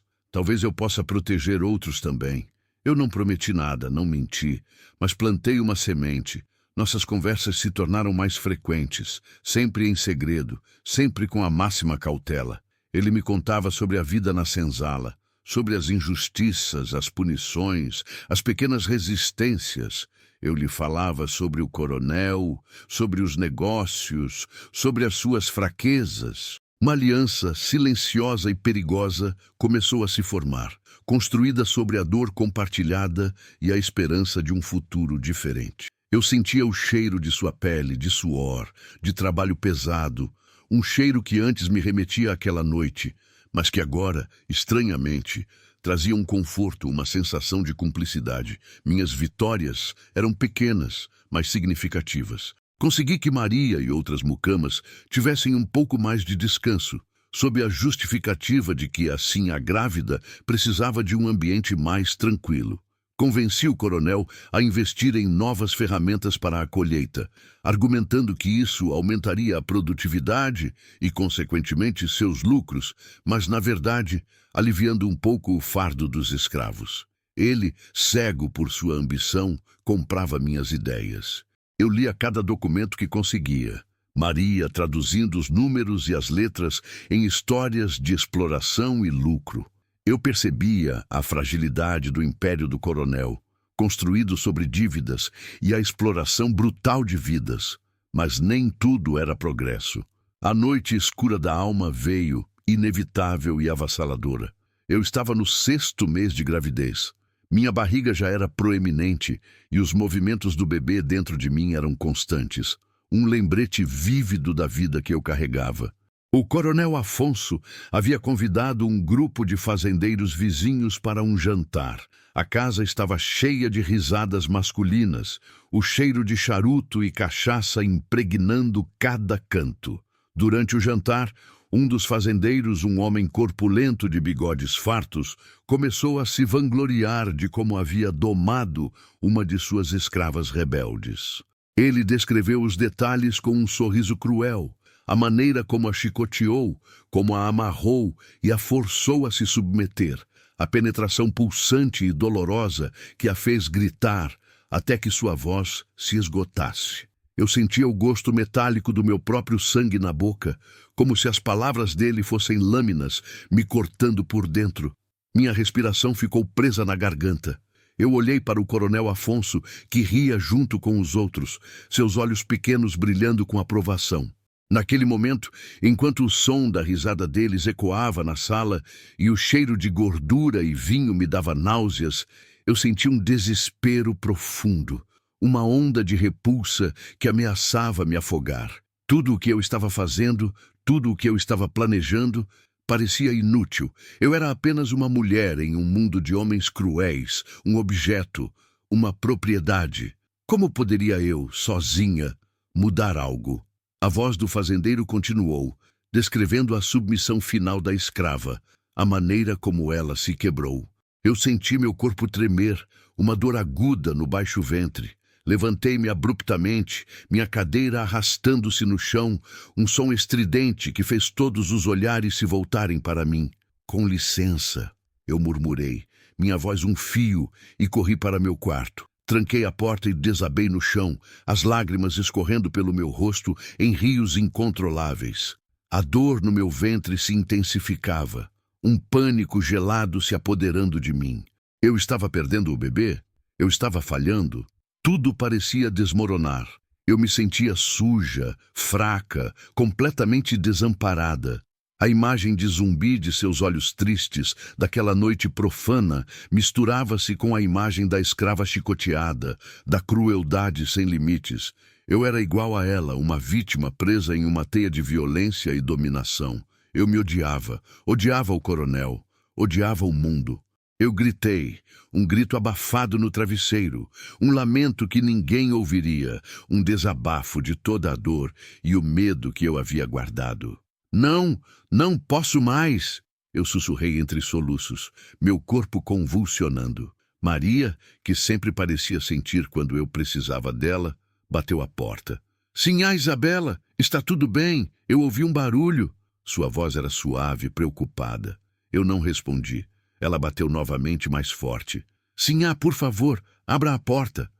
eu possa proteger outros também. Eu não prometi nada, não menti, mas plantei uma semente. Nossas conversas se tornaram mais frequentes, sempre em segredo, sempre com a máxima cautela. Ele me contava sobre a vida na senzala, sobre as injustiças, as punições, as pequenas resistências. Eu lhe falava sobre o coronel, sobre os negócios, sobre as suas fraquezas. Uma aliança silenciosa e perigosa começou a se formar, construída sobre a dor compartilhada e a esperança de um futuro diferente. Eu sentia o cheiro de sua pele, de suor, de trabalho pesado, um cheiro que antes me remetia àquela noite, mas que agora, estranhamente, trazia um conforto, uma sensação de cumplicidade. Minhas vitórias eram pequenas, mas significativas. Consegui que Maria e outras mucamas tivessem um pouco mais de descanso, sob a justificativa de que, assim, a grávida precisava de um ambiente mais tranquilo. Convenci o coronel a investir em novas ferramentas para a colheita, argumentando que isso aumentaria a produtividade e, consequentemente, seus lucros, mas, na verdade, aliviando um pouco o fardo dos escravos. Ele, cego por sua ambição, comprava minhas ideias. Eu lia cada documento que conseguia. Maria traduzindo os números e as letras em histórias de exploração e lucro. Eu percebia a fragilidade do império do coronel, construído sobre dívidas e a exploração brutal de vidas. Mas nem tudo era progresso. A noite escura da alma veio, inevitável e avassaladora. Eu estava no 6º mês de gravidez. Minha barriga já era proeminente e os movimentos do bebê dentro de mim eram constantes. Um lembrete vívido da vida que eu carregava. O coronel Afonso havia convidado um grupo de fazendeiros vizinhos para um jantar. A casa estava cheia de risadas masculinas, o cheiro de charuto e cachaça impregnando cada canto. Durante o jantar, um dos fazendeiros, um homem corpulento de bigodes fartos, começou a se vangloriar de como havia domado uma de suas escravas rebeldes. Ele descreveu os detalhes com um sorriso cruel, a maneira como a chicoteou, como a amarrou e a forçou a se submeter, a penetração pulsante e dolorosa que a fez gritar até que sua voz se esgotasse. Eu sentia o gosto metálico do meu próprio sangue na boca, como se as palavras dele fossem lâminas me cortando por dentro. Minha respiração ficou presa na garganta. Eu olhei para o coronel Afonso, que ria junto com os outros, seus olhos pequenos brilhando com aprovação. Naquele momento, enquanto o som da risada deles ecoava na sala e o cheiro de gordura e vinho me dava náuseas, eu senti um desespero profundo, uma onda de repulsa que ameaçava me afogar. Tudo o que eu estava fazendo, tudo o que eu estava planejando, parecia inútil. Eu era apenas uma mulher em um mundo de homens cruéis, um objeto, uma propriedade. Como poderia eu, sozinha, mudar algo? A voz do fazendeiro continuou, descrevendo a submissão final da escrava, a maneira como ela se quebrou. Eu senti meu corpo tremer, uma dor aguda no baixo ventre. Levantei-me abruptamente, minha cadeira arrastando-se no chão, um som estridente que fez todos os olhares se voltarem para mim. Com licença, eu murmurei, minha voz um fio, e corri para meu quarto. Tranquei a porta e desabei no chão, as lágrimas escorrendo pelo meu rosto em rios incontroláveis. A dor no meu ventre se intensificava, um pânico gelado se apoderando de mim. Eu estava perdendo o bebê? Eu estava falhando? Tudo parecia desmoronar. Eu me sentia suja, fraca, completamente desamparada. A imagem de Zumbi de seus olhos tristes, daquela noite profana, misturava-se com a imagem da escrava chicoteada, da crueldade sem limites. Eu era igual a ela, uma vítima presa em uma teia de violência e dominação. Eu me odiava, odiava o coronel, odiava o mundo. Eu gritei, um grito abafado no travesseiro, um lamento que ninguém ouviria, um desabafo de toda a dor e o medo que eu havia guardado. Não, não posso mais! Eu sussurrei entre soluços, meu corpo convulsionando. Maria, que sempre parecia sentir quando eu precisava dela, bateu à porta. Sinhá, Isabela, está tudo bem? Eu ouvi um barulho. Sua voz era suave, preocupada. Eu não respondi. Ela bateu novamente mais forte. Sinhá, por favor, abra a porta.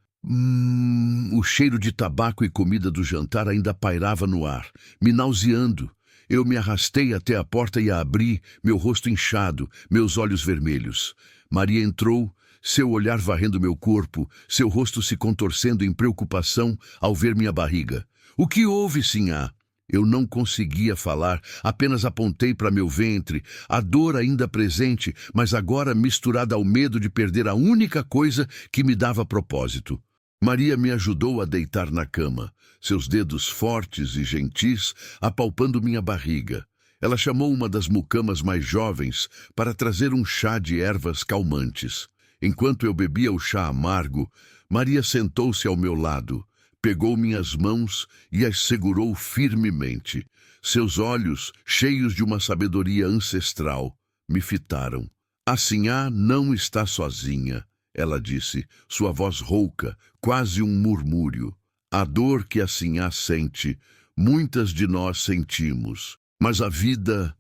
O cheiro de tabaco e comida do jantar ainda pairava no ar, me nauseando. Eu me arrastei até a porta e a abri, meu rosto inchado, meus olhos vermelhos. Maria entrou, seu olhar varrendo meu corpo, seu rosto se contorcendo em preocupação ao ver minha barriga. O que houve, Sinhá? Eu não conseguia falar, apenas apontei para meu ventre, a dor ainda presente, mas agora misturada ao medo de perder a única coisa que me dava propósito. Maria me ajudou a deitar na cama, seus dedos fortes e gentis apalpando minha barriga. Ela chamou uma das mucamas mais jovens para trazer um chá de ervas calmantes. Enquanto eu bebia o chá amargo, Maria sentou-se ao meu lado, pegou minhas mãos e as segurou firmemente. Seus olhos, cheios de uma sabedoria ancestral, me fitaram. A Sinhá não está sozinha, ela disse, sua voz rouca, quase um murmúrio. A dor que a Sinhá sente, muitas de nós sentimos. Mas a vida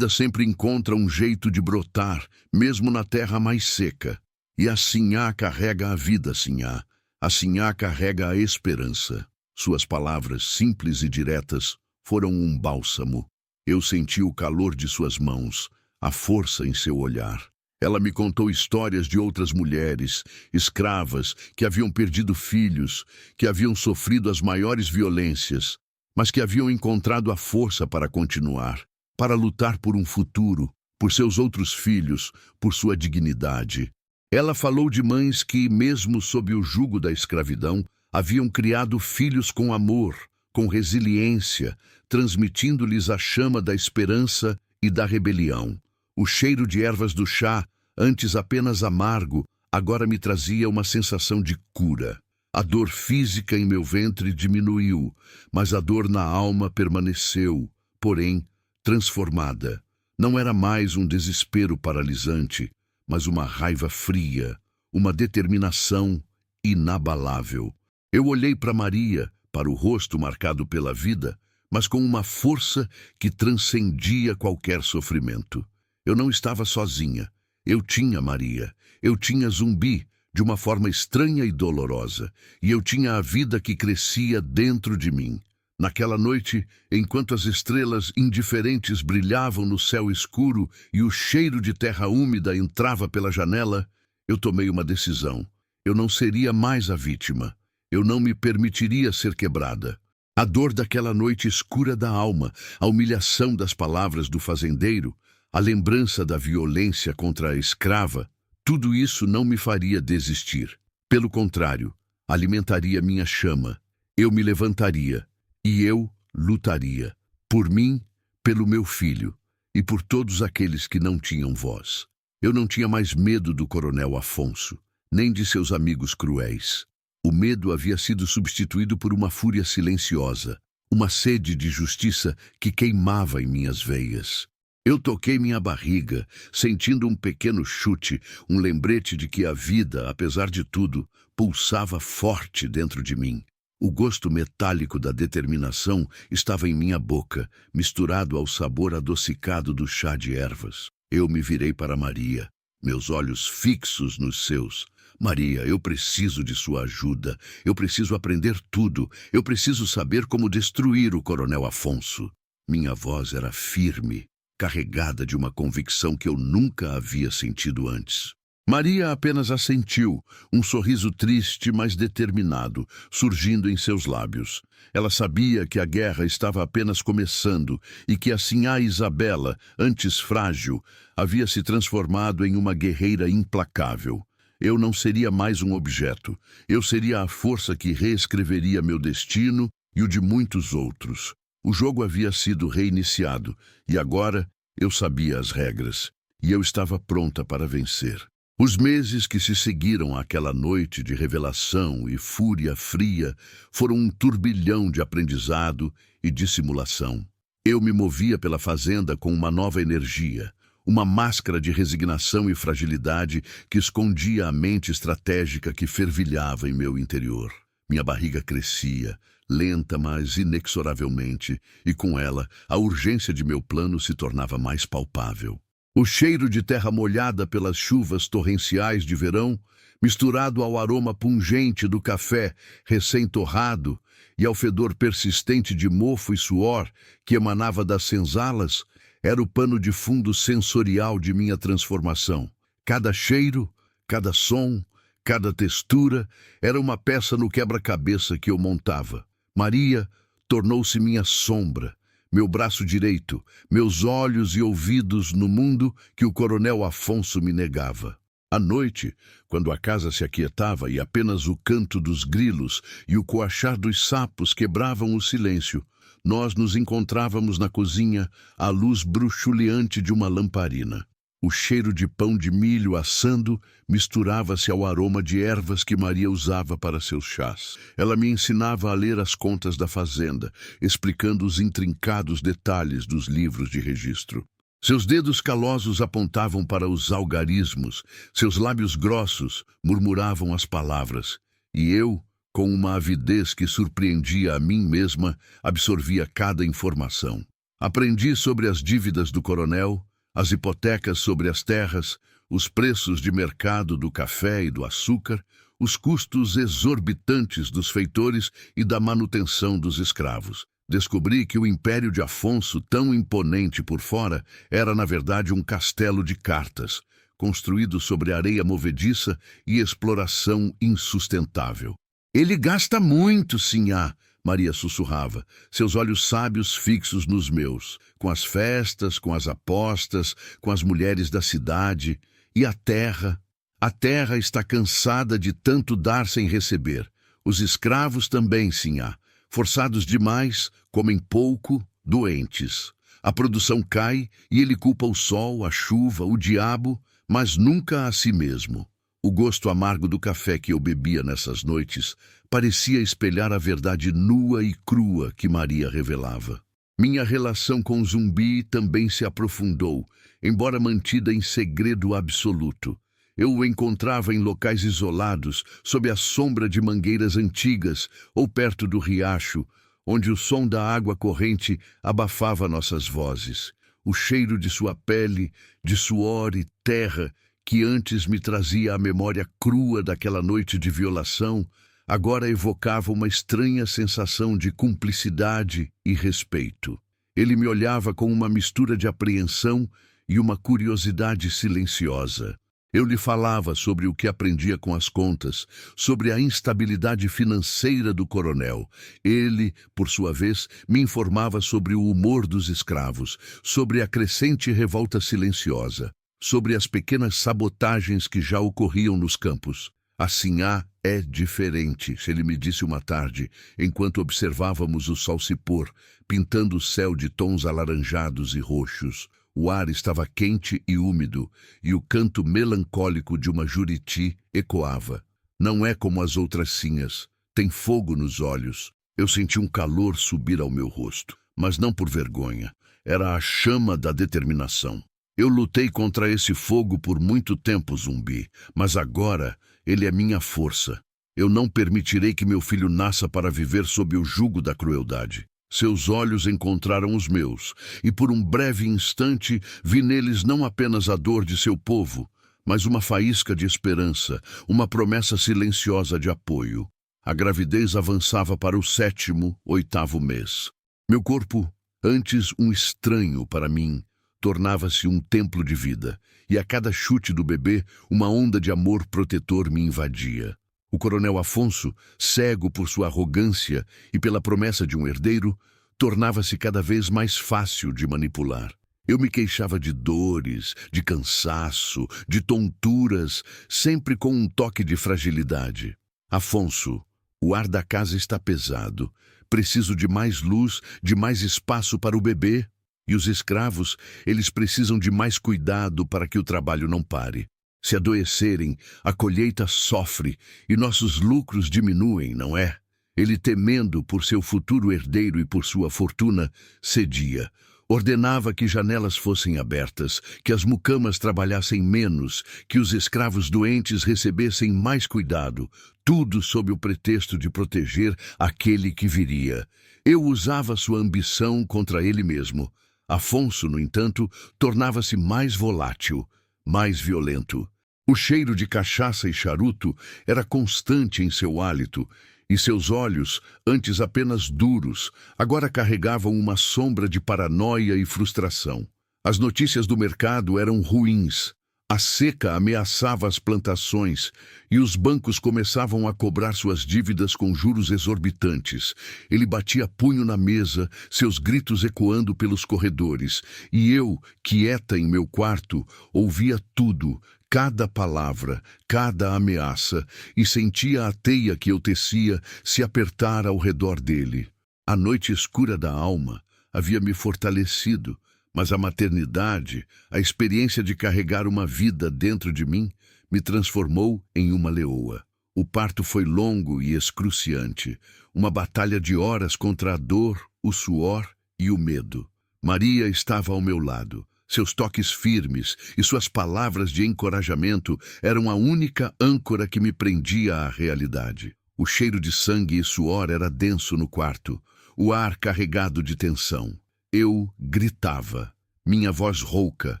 sempre encontra um jeito de brotar, mesmo na terra mais seca. E a Sinhá carrega a vida, Sinhá. A Sinhá carrega a esperança. Suas palavras simples e diretas foram um bálsamo. Eu senti o calor de suas mãos, a força em seu olhar. Ela me contou histórias de outras mulheres, escravas, que haviam perdido filhos, que haviam sofrido as maiores violências, mas que haviam encontrado a força para continuar, para lutar por um futuro, por seus outros filhos, por sua dignidade. Ela falou de mães que, mesmo sob o jugo da escravidão, haviam criado filhos com amor, com resiliência, transmitindo-lhes a chama da esperança e da rebelião. O cheiro de ervas do chá, antes apenas amargo, agora me trazia uma sensação de cura. A dor física em meu ventre diminuiu, mas a dor na alma permaneceu, porém, transformada. Não era mais um desespero paralisante, mas uma raiva fria, uma determinação inabalável. Eu olhei para Maria, para o rosto marcado pela vida, mas com uma força que transcendia qualquer sofrimento. Eu não estava sozinha. Eu tinha Maria. Eu tinha Zumbi, de uma forma estranha e dolorosa, e eu tinha a vida que crescia dentro de mim. Naquela noite, enquanto as estrelas indiferentes brilhavam no céu escuro e o cheiro de terra úmida entrava pela janela, eu tomei uma decisão. Eu não seria mais a vítima. Eu não me permitiria ser quebrada. A dor daquela noite escura da alma, a humilhação das palavras do fazendeiro, a lembrança da violência contra a escrava, tudo isso não me faria desistir. Pelo contrário, alimentaria minha chama. Eu me levantaria e eu lutaria. Por mim, pelo meu filho e por todos aqueles que não tinham voz. Eu não tinha mais medo do coronel Afonso, nem de seus amigos cruéis. O medo havia sido substituído por uma fúria silenciosa, uma sede de justiça que queimava em minhas veias. Eu toquei minha barriga, sentindo um pequeno chute, um lembrete de que a vida, apesar de tudo, pulsava forte dentro de mim. O gosto metálico da determinação estava em minha boca, misturado ao sabor adocicado do chá de ervas. Eu me virei para Maria, meus olhos fixos nos seus. Maria, eu preciso de sua ajuda. Eu preciso aprender tudo. Eu preciso saber como destruir o coronel Afonso. Minha voz era firme, carregada de uma convicção que eu nunca havia sentido antes. Maria apenas assentiu, um sorriso triste, mas determinado, surgindo em seus lábios. Ela sabia que a guerra estava apenas começando e que a Sinhá Isabela, antes frágil, havia se transformado em uma guerreira implacável. Eu não seria mais um objeto. Eu seria a força que reescreveria meu destino e o de muitos outros. O jogo havia sido reiniciado e agora eu sabia as regras e eu estava pronta para vencer. Os meses que se seguiram àquela noite de revelação e fúria fria foram um turbilhão de aprendizado e dissimulação. Eu me movia pela fazenda com uma nova energia, uma máscara de resignação e fragilidade que escondia a mente estratégica que fervilhava em meu interior. Minha barriga crescia, lenta, mas inexoravelmente, e com ela, a urgência de meu plano se tornava mais palpável. O cheiro de terra molhada pelas chuvas torrenciais de verão, misturado ao aroma pungente do café recém-torrado e ao fedor persistente de mofo e suor que emanava das senzalas, era o pano de fundo sensorial de minha transformação. Cada cheiro, cada som, cada textura era uma peça no quebra-cabeça que eu montava. Maria, tornou-se minha sombra, meu braço direito, meus olhos e ouvidos no mundo que o coronel Afonso me negava. À noite, quando a casa se aquietava e apenas o canto dos grilos e o coachar dos sapos quebravam o silêncio, nós nos encontrávamos na cozinha à luz bruxuleante de uma lamparina. O cheiro de pão de milho assando misturava-se ao aroma de ervas que Maria usava para seus chás. Ela me ensinava a ler as contas da fazenda, explicando os intrincados detalhes dos livros de registro. Seus dedos calosos apontavam para os algarismos, seus lábios grossos murmuravam as palavras, e eu, com uma avidez que surpreendia a mim mesma, absorvia cada informação. Aprendi sobre as dívidas do coronel, as hipotecas sobre as terras, os preços de mercado do café e do açúcar, os custos exorbitantes dos feitores e da manutenção dos escravos. Descobri que o império de Afonso, tão imponente por fora, era na verdade um castelo de cartas, construído sobre areia movediça e exploração insustentável. "Ele gasta muito, sinhá", Maria sussurrava, seus olhos sábios fixos nos meus, com as festas, com as apostas, com as mulheres da cidade. E a terra? A terra está cansada de tanto dar sem receber. Os escravos também, sinhá. Forçados demais, comem pouco, doentes. A produção cai e ele culpa o sol, a chuva, o diabo, mas nunca a si mesmo. O gosto amargo do café que eu bebia nessas noites parecia espelhar a verdade nua e crua que Maria revelava. Minha relação com o zumbi também se aprofundou, embora mantida em segredo absoluto. Eu o encontrava em locais isolados, sob a sombra de mangueiras antigas ou perto do riacho, onde o som da água corrente abafava nossas vozes. O cheiro de sua pele, de suor e terra, que antes me trazia a memória crua daquela noite de violação, agora evocava uma estranha sensação de cumplicidade e respeito. Ele me olhava com uma mistura de apreensão e uma curiosidade silenciosa. Eu lhe falava sobre o que aprendia com as contas, sobre a instabilidade financeira do coronel. Ele, por sua vez, me informava sobre o humor dos escravos, sobre a crescente revolta silenciosa, sobre as pequenas sabotagens que já ocorriam nos campos. "A sinhá é diferente", ele me disse uma tarde, enquanto observávamos o sol se pôr, pintando o céu de tons alaranjados e roxos. O ar estava quente e úmido, e o canto melancólico de uma juriti ecoava. "Não é como as outras sinhas, tem fogo nos olhos." Eu senti um calor subir ao meu rosto, mas não por vergonha. Era a chama da determinação. "Eu lutei contra esse fogo por muito tempo, zumbi, mas agora ele é minha força. Eu não permitirei que meu filho nasça para viver sob o jugo da crueldade." Seus olhos encontraram os meus, e por um breve instante vi neles não apenas a dor de seu povo, mas uma faísca de esperança, uma promessa silenciosa de apoio. A gravidez avançava para o 7º, 8º mês. Meu corpo, antes um estranho para mim, tornava-se um templo de vida, e a cada chute do bebê, uma onda de amor protetor me invadia. O coronel Afonso, cego por sua arrogância e pela promessa de um herdeiro, tornava-se cada vez mais fácil de manipular. Eu me queixava de dores, de cansaço, de tonturas, sempre com um toque de fragilidade. "Afonso, o ar da casa está pesado. Preciso de mais luz, de mais espaço para o bebê. E os escravos, eles precisam de mais cuidado para que o trabalho não pare. Se adoecerem, a colheita sofre e nossos lucros diminuem, não é?" Ele, temendo por seu futuro herdeiro e por sua fortuna, cedia. Ordenava que janelas fossem abertas, que as mucamas trabalhassem menos, que os escravos doentes recebessem mais cuidado, tudo sob o pretexto de proteger aquele que viria. Eu usava sua ambição contra ele mesmo. Afonso, no entanto, tornava-se mais volátil, mais violento. O cheiro de cachaça e charuto era constante em seu hálito, e seus olhos, antes apenas duros, agora carregavam uma sombra de paranoia e frustração. As notícias do mercado eram ruins. A seca ameaçava as plantações e os bancos começavam a cobrar suas dívidas com juros exorbitantes. Ele batia punho na mesa, seus gritos ecoando pelos corredores, e eu, quieta em meu quarto, ouvia tudo, cada palavra, cada ameaça, e sentia a teia que eu tecia se apertar ao redor dele. A noite escura da alma havia me fortalecido, mas a maternidade, a experiência de carregar uma vida dentro de mim, me transformou em uma leoa. O parto foi longo e excruciante, uma batalha de horas contra a dor, o suor e o medo. Maria estava ao meu lado. Seus toques firmes e suas palavras de encorajamento eram a única âncora que me prendia à realidade. O cheiro de sangue e suor era denso no quarto, o ar carregado de tensão. Eu gritava, minha voz rouca,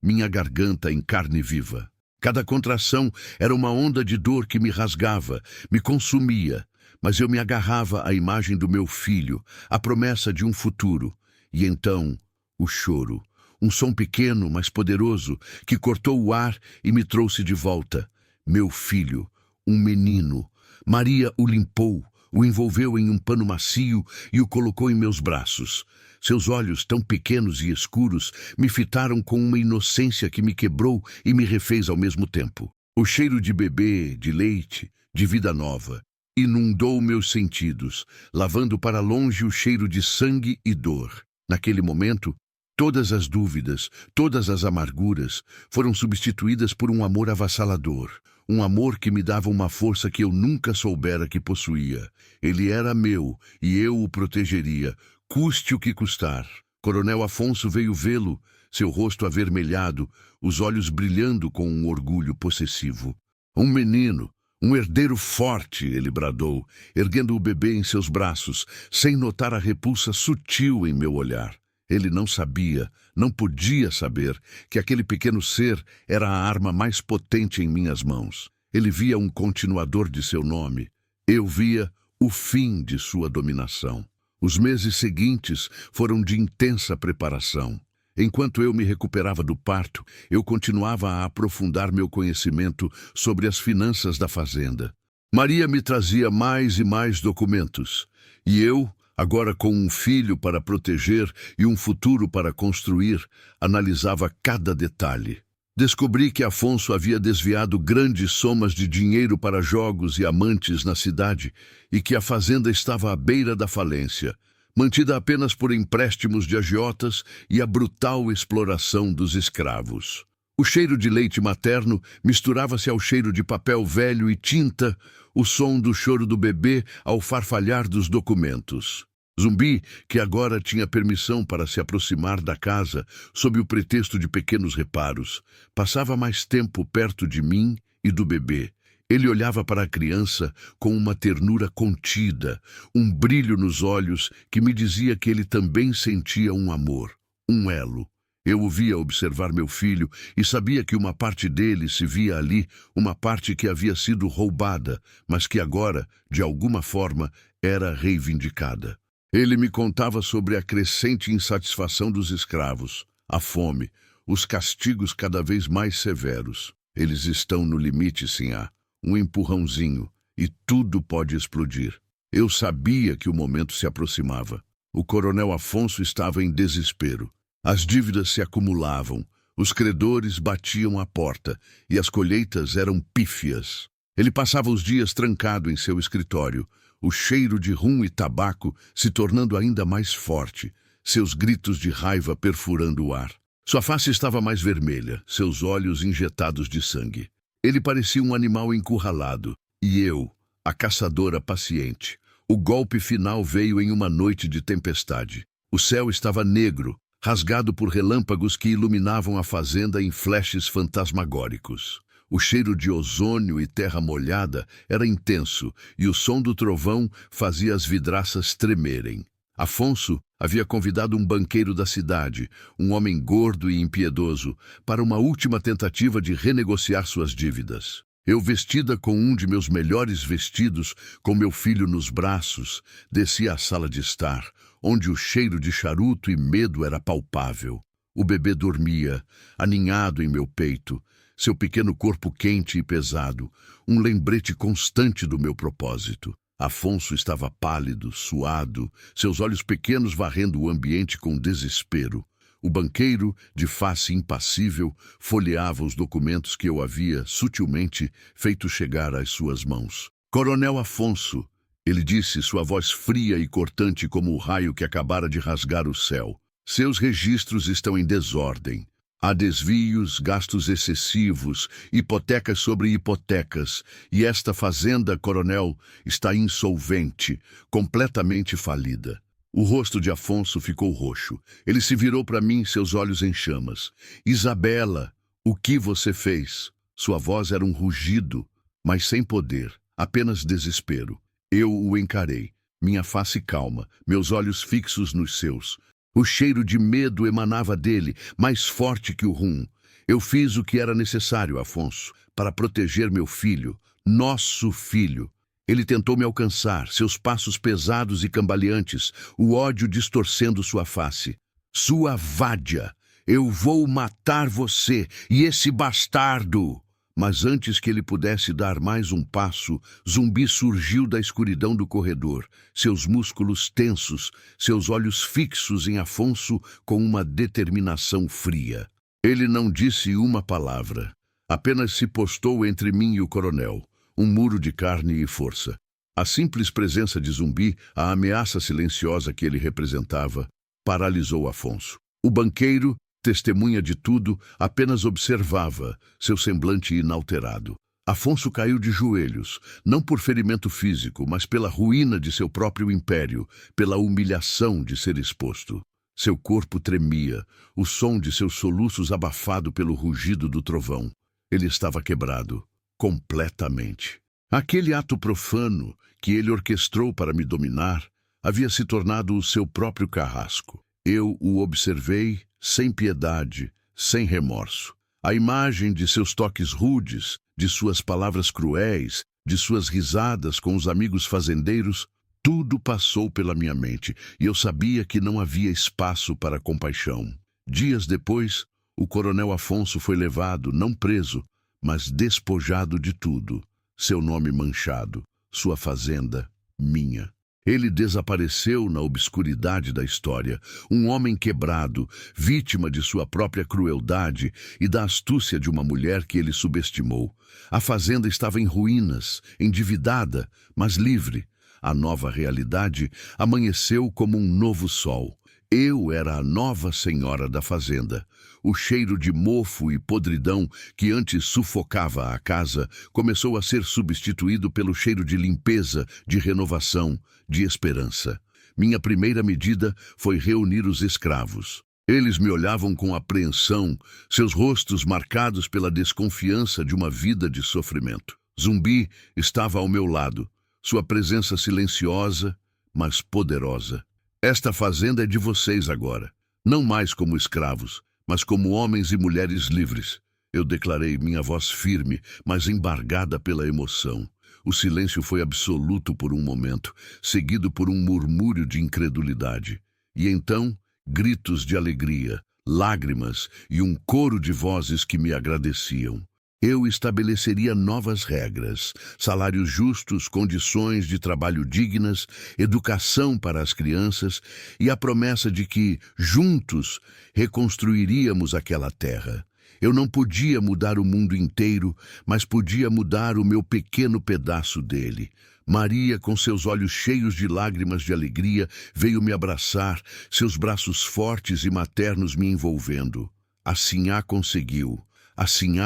minha garganta em carne viva. Cada contração era uma onda de dor que me rasgava, me consumia, mas eu me agarrava à imagem do meu filho, à promessa de um futuro. E então, o choro, um som pequeno, mas poderoso, que cortou o ar e me trouxe de volta. Meu filho, um menino. Maria o limpou, o envolveu em um pano macio e o colocou em meus braços. Seus olhos, tão pequenos e escuros, me fitaram com uma inocência que me quebrou e me refez ao mesmo tempo. O cheiro de bebê, de leite, de vida nova, inundou meus sentidos, lavando para longe o cheiro de sangue e dor. Naquele momento, todas as dúvidas, todas as amarguras foram substituídas por um amor avassalador. Um amor que me dava uma força que eu nunca soubera que possuía. Ele era meu e eu o protegeria, custe o que custar. Coronel Afonso veio vê-lo, seu rosto avermelhado, os olhos brilhando com um orgulho possessivo. Um menino, um herdeiro forte, ele bradou, erguendo o bebê em seus braços, sem notar a repulsa sutil em meu olhar. Ele não sabia, não podia saber, que aquele pequeno ser era a arma mais potente em minhas mãos. Ele via um continuador de seu nome. Eu via o fim de sua dominação. Os meses seguintes foram de intensa preparação. Enquanto eu me recuperava do parto, eu continuava a aprofundar meu conhecimento sobre as finanças da fazenda. Maria me trazia mais e mais documentos, e eu, agora com um filho para proteger e um futuro para construir, analisava cada detalhe. Descobri que Afonso havia desviado grandes somas de dinheiro para jogos e amantes na cidade e que a fazenda estava à beira da falência, mantida apenas por empréstimos de agiotas e a brutal exploração dos escravos. O cheiro de leite materno misturava-se ao cheiro de papel velho e tinta, o som do choro do bebê ao farfalhar dos documentos. Zumbi, que agora tinha permissão para se aproximar da casa sob o pretexto de pequenos reparos, passava mais tempo perto de mim e do bebê. Ele olhava para a criança com uma ternura contida, um brilho nos olhos que me dizia que ele também sentia um amor, um elo. Eu o via observar meu filho e sabia que uma parte dele se via ali, uma parte que havia sido roubada, mas que agora, de alguma forma, era reivindicada. Ele me contava sobre a crescente insatisfação dos escravos, a fome, os castigos cada vez mais severos. Eles estão no limite, sinhá. Um empurrãozinho, e tudo pode explodir. Eu sabia que o momento se aproximava. O coronel Afonso estava em desespero. As dívidas se acumulavam, os credores batiam à porta, e as colheitas eram pífias. Ele passava os dias trancado em seu escritório, o cheiro de rum e tabaco se tornando ainda mais forte, seus gritos de raiva perfurando o ar. Sua face estava mais vermelha, seus olhos injetados de sangue. Ele parecia um animal encurralado, e eu, a caçadora paciente. O golpe final veio em uma noite de tempestade. O céu estava negro, rasgado por relâmpagos que iluminavam a fazenda em flashes fantasmagóricos. O cheiro de ozônio e terra molhada era intenso e o som do trovão fazia as vidraças tremerem. Afonso havia convidado um banqueiro da cidade, um homem gordo e impiedoso, para uma última tentativa de renegociar suas dívidas. Eu, vestida com um de meus melhores vestidos, com meu filho nos braços, desci à sala de estar, onde o cheiro de charuto e medo era palpável. O bebê dormia, aninhado em meu peito, seu pequeno corpo quente e pesado, um lembrete constante do meu propósito. Afonso estava pálido, suado, seus olhos pequenos varrendo o ambiente com desespero. O banqueiro, de face impassível, folheava os documentos que eu havia, sutilmente, feito chegar às suas mãos. Coronel Afonso, ele disse, sua voz fria e cortante como o raio que acabara de rasgar o céu. Seus registros estão em desordem. Há desvios, gastos excessivos, hipotecas sobre hipotecas, e esta fazenda, coronel, está insolvente, completamente falida. O rosto de Afonso ficou roxo. Ele se virou para mim, seus olhos em chamas. Isabela, o que você fez? Sua voz era um rugido, mas sem poder, apenas desespero. Eu o encarei, minha face calma, meus olhos fixos nos seus. O cheiro de medo emanava dele, mais forte que o rum. Eu fiz o que era necessário, Afonso, para proteger meu filho, nosso filho. Ele tentou me alcançar, seus passos pesados e cambaleantes, o ódio distorcendo sua face. Sua vádia! Eu vou matar você e esse bastardo! Mas antes que ele pudesse dar mais um passo, Zumbi surgiu da escuridão do corredor, seus músculos tensos, seus olhos fixos em Afonso com uma determinação fria. Ele não disse uma palavra, apenas se postou entre mim e o coronel, um muro de carne e força. A simples presença de Zumbi, a ameaça silenciosa que ele representava, paralisou Afonso. O banqueiro, testemunha de tudo, apenas observava, seu semblante inalterado. Afonso caiu de joelhos, não por ferimento físico, mas pela ruína de seu próprio império, pela humilhação de ser exposto. Seu corpo tremia, o som de seus soluços abafado pelo rugido do trovão. Ele estava quebrado, completamente. Aquele ato profano que ele orquestrou para me dominar havia se tornado o seu próprio carrasco. Eu o observei sem piedade, sem remorso. A imagem de seus toques rudes, de suas palavras cruéis, de suas risadas com os amigos fazendeiros, tudo passou pela minha mente e eu sabia que não havia espaço para compaixão. Dias depois, o coronel Afonso foi levado, não preso, mas despojado de tudo. Seu nome manchado, sua fazenda, minha. Ele desapareceu na obscuridade da história, um homem quebrado, vítima de sua própria crueldade e da astúcia de uma mulher que ele subestimou. A fazenda estava em ruínas, endividada, mas livre. A nova realidade amanheceu como um novo sol. Eu era a nova senhora da fazenda. O cheiro de mofo e podridão que antes sufocava a casa começou a ser substituído pelo cheiro de limpeza, de renovação, de esperança. Minha primeira medida foi reunir os escravos. Eles me olhavam com apreensão, seus rostos marcados pela desconfiança de uma vida de sofrimento. Zumbi estava ao meu lado, sua presença silenciosa, mas poderosa. Esta fazenda é de vocês agora, não mais como escravos, mas como homens e mulheres livres. Eu declarei, minha voz firme, mas embargada pela emoção. O silêncio foi absoluto por um momento, seguido por um murmúrio de incredulidade. E então, gritos de alegria, lágrimas e um coro de vozes que me agradeciam. Eu estabeleceria novas regras, salários justos, condições de trabalho dignas, educação para as crianças e a promessa de que, juntos, reconstruiríamos aquela terra. Eu não podia mudar o mundo inteiro, mas podia mudar o meu pequeno pedaço dele. Maria, com seus olhos cheios de lágrimas de alegria, veio me abraçar, seus braços fortes e maternos me envolvendo. Assim a conseguiu. Assim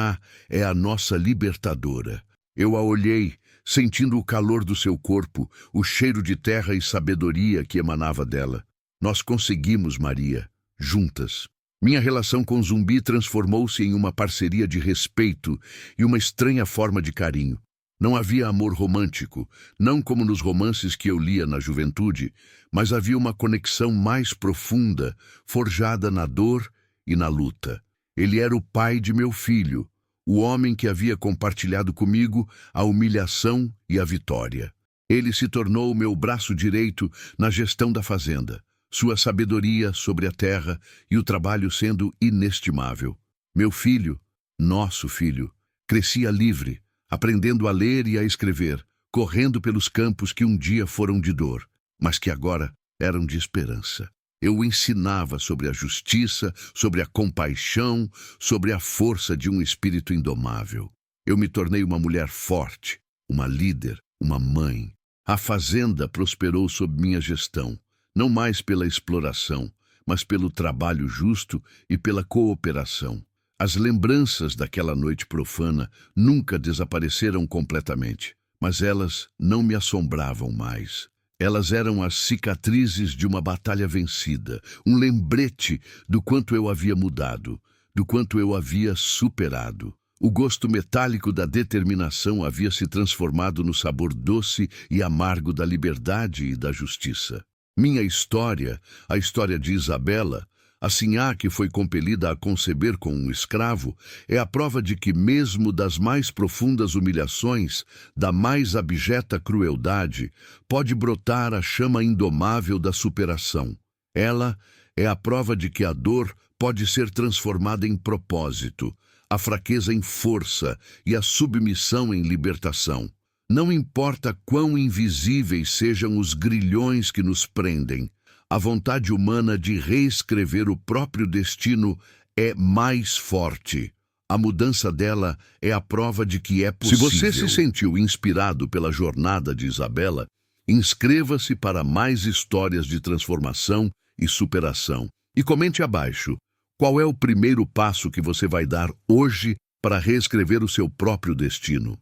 é a nossa libertadora. Eu a olhei, sentindo o calor do seu corpo, o cheiro de terra e sabedoria que emanava dela. Nós conseguimos, Maria, juntas. Minha relação com Zumbi transformou-se em uma parceria de respeito e uma estranha forma de carinho. Não havia amor romântico, não como nos romances que eu lia na juventude, mas havia uma conexão mais profunda, forjada na dor e na luta. Ele era o pai de meu filho, o homem que havia compartilhado comigo a humilhação e a vitória. Ele se tornou o meu braço direito na gestão da fazenda, sua sabedoria sobre a terra e o trabalho sendo inestimável. Meu filho, nosso filho, crescia livre, aprendendo a ler e a escrever, correndo pelos campos que um dia foram de dor, mas que agora eram de esperança. Eu o ensinava sobre a justiça, sobre a compaixão, sobre a força de um espírito indomável. Eu me tornei uma mulher forte, uma líder, uma mãe. A fazenda prosperou sob minha gestão, não mais pela exploração, mas pelo trabalho justo e pela cooperação. As lembranças daquela noite profana nunca desapareceram completamente, mas elas não me assombravam mais. Elas eram as cicatrizes de uma batalha vencida, um lembrete do quanto eu havia mudado, do quanto eu havia superado. O gosto metálico da determinação havia se transformado no sabor doce e amargo da liberdade e da justiça. Minha história, a história de Isabela, a sinhá que foi compelida a conceber com um escravo, é a prova de que mesmo das mais profundas humilhações, da mais abjeta crueldade, pode brotar a chama indomável da superação. Ela é a prova de que a dor pode ser transformada em propósito, a fraqueza em força e a submissão em libertação. Não importa quão invisíveis sejam os grilhões que nos prendem, a vontade humana de reescrever o próprio destino é mais forte. A mudança dela é a prova de que é possível. Se você se sentiu inspirado pela jornada de Isabela, inscreva-se para mais histórias de transformação e superação. E comente abaixo qual é o primeiro passo que você vai dar hoje para reescrever o seu próprio destino.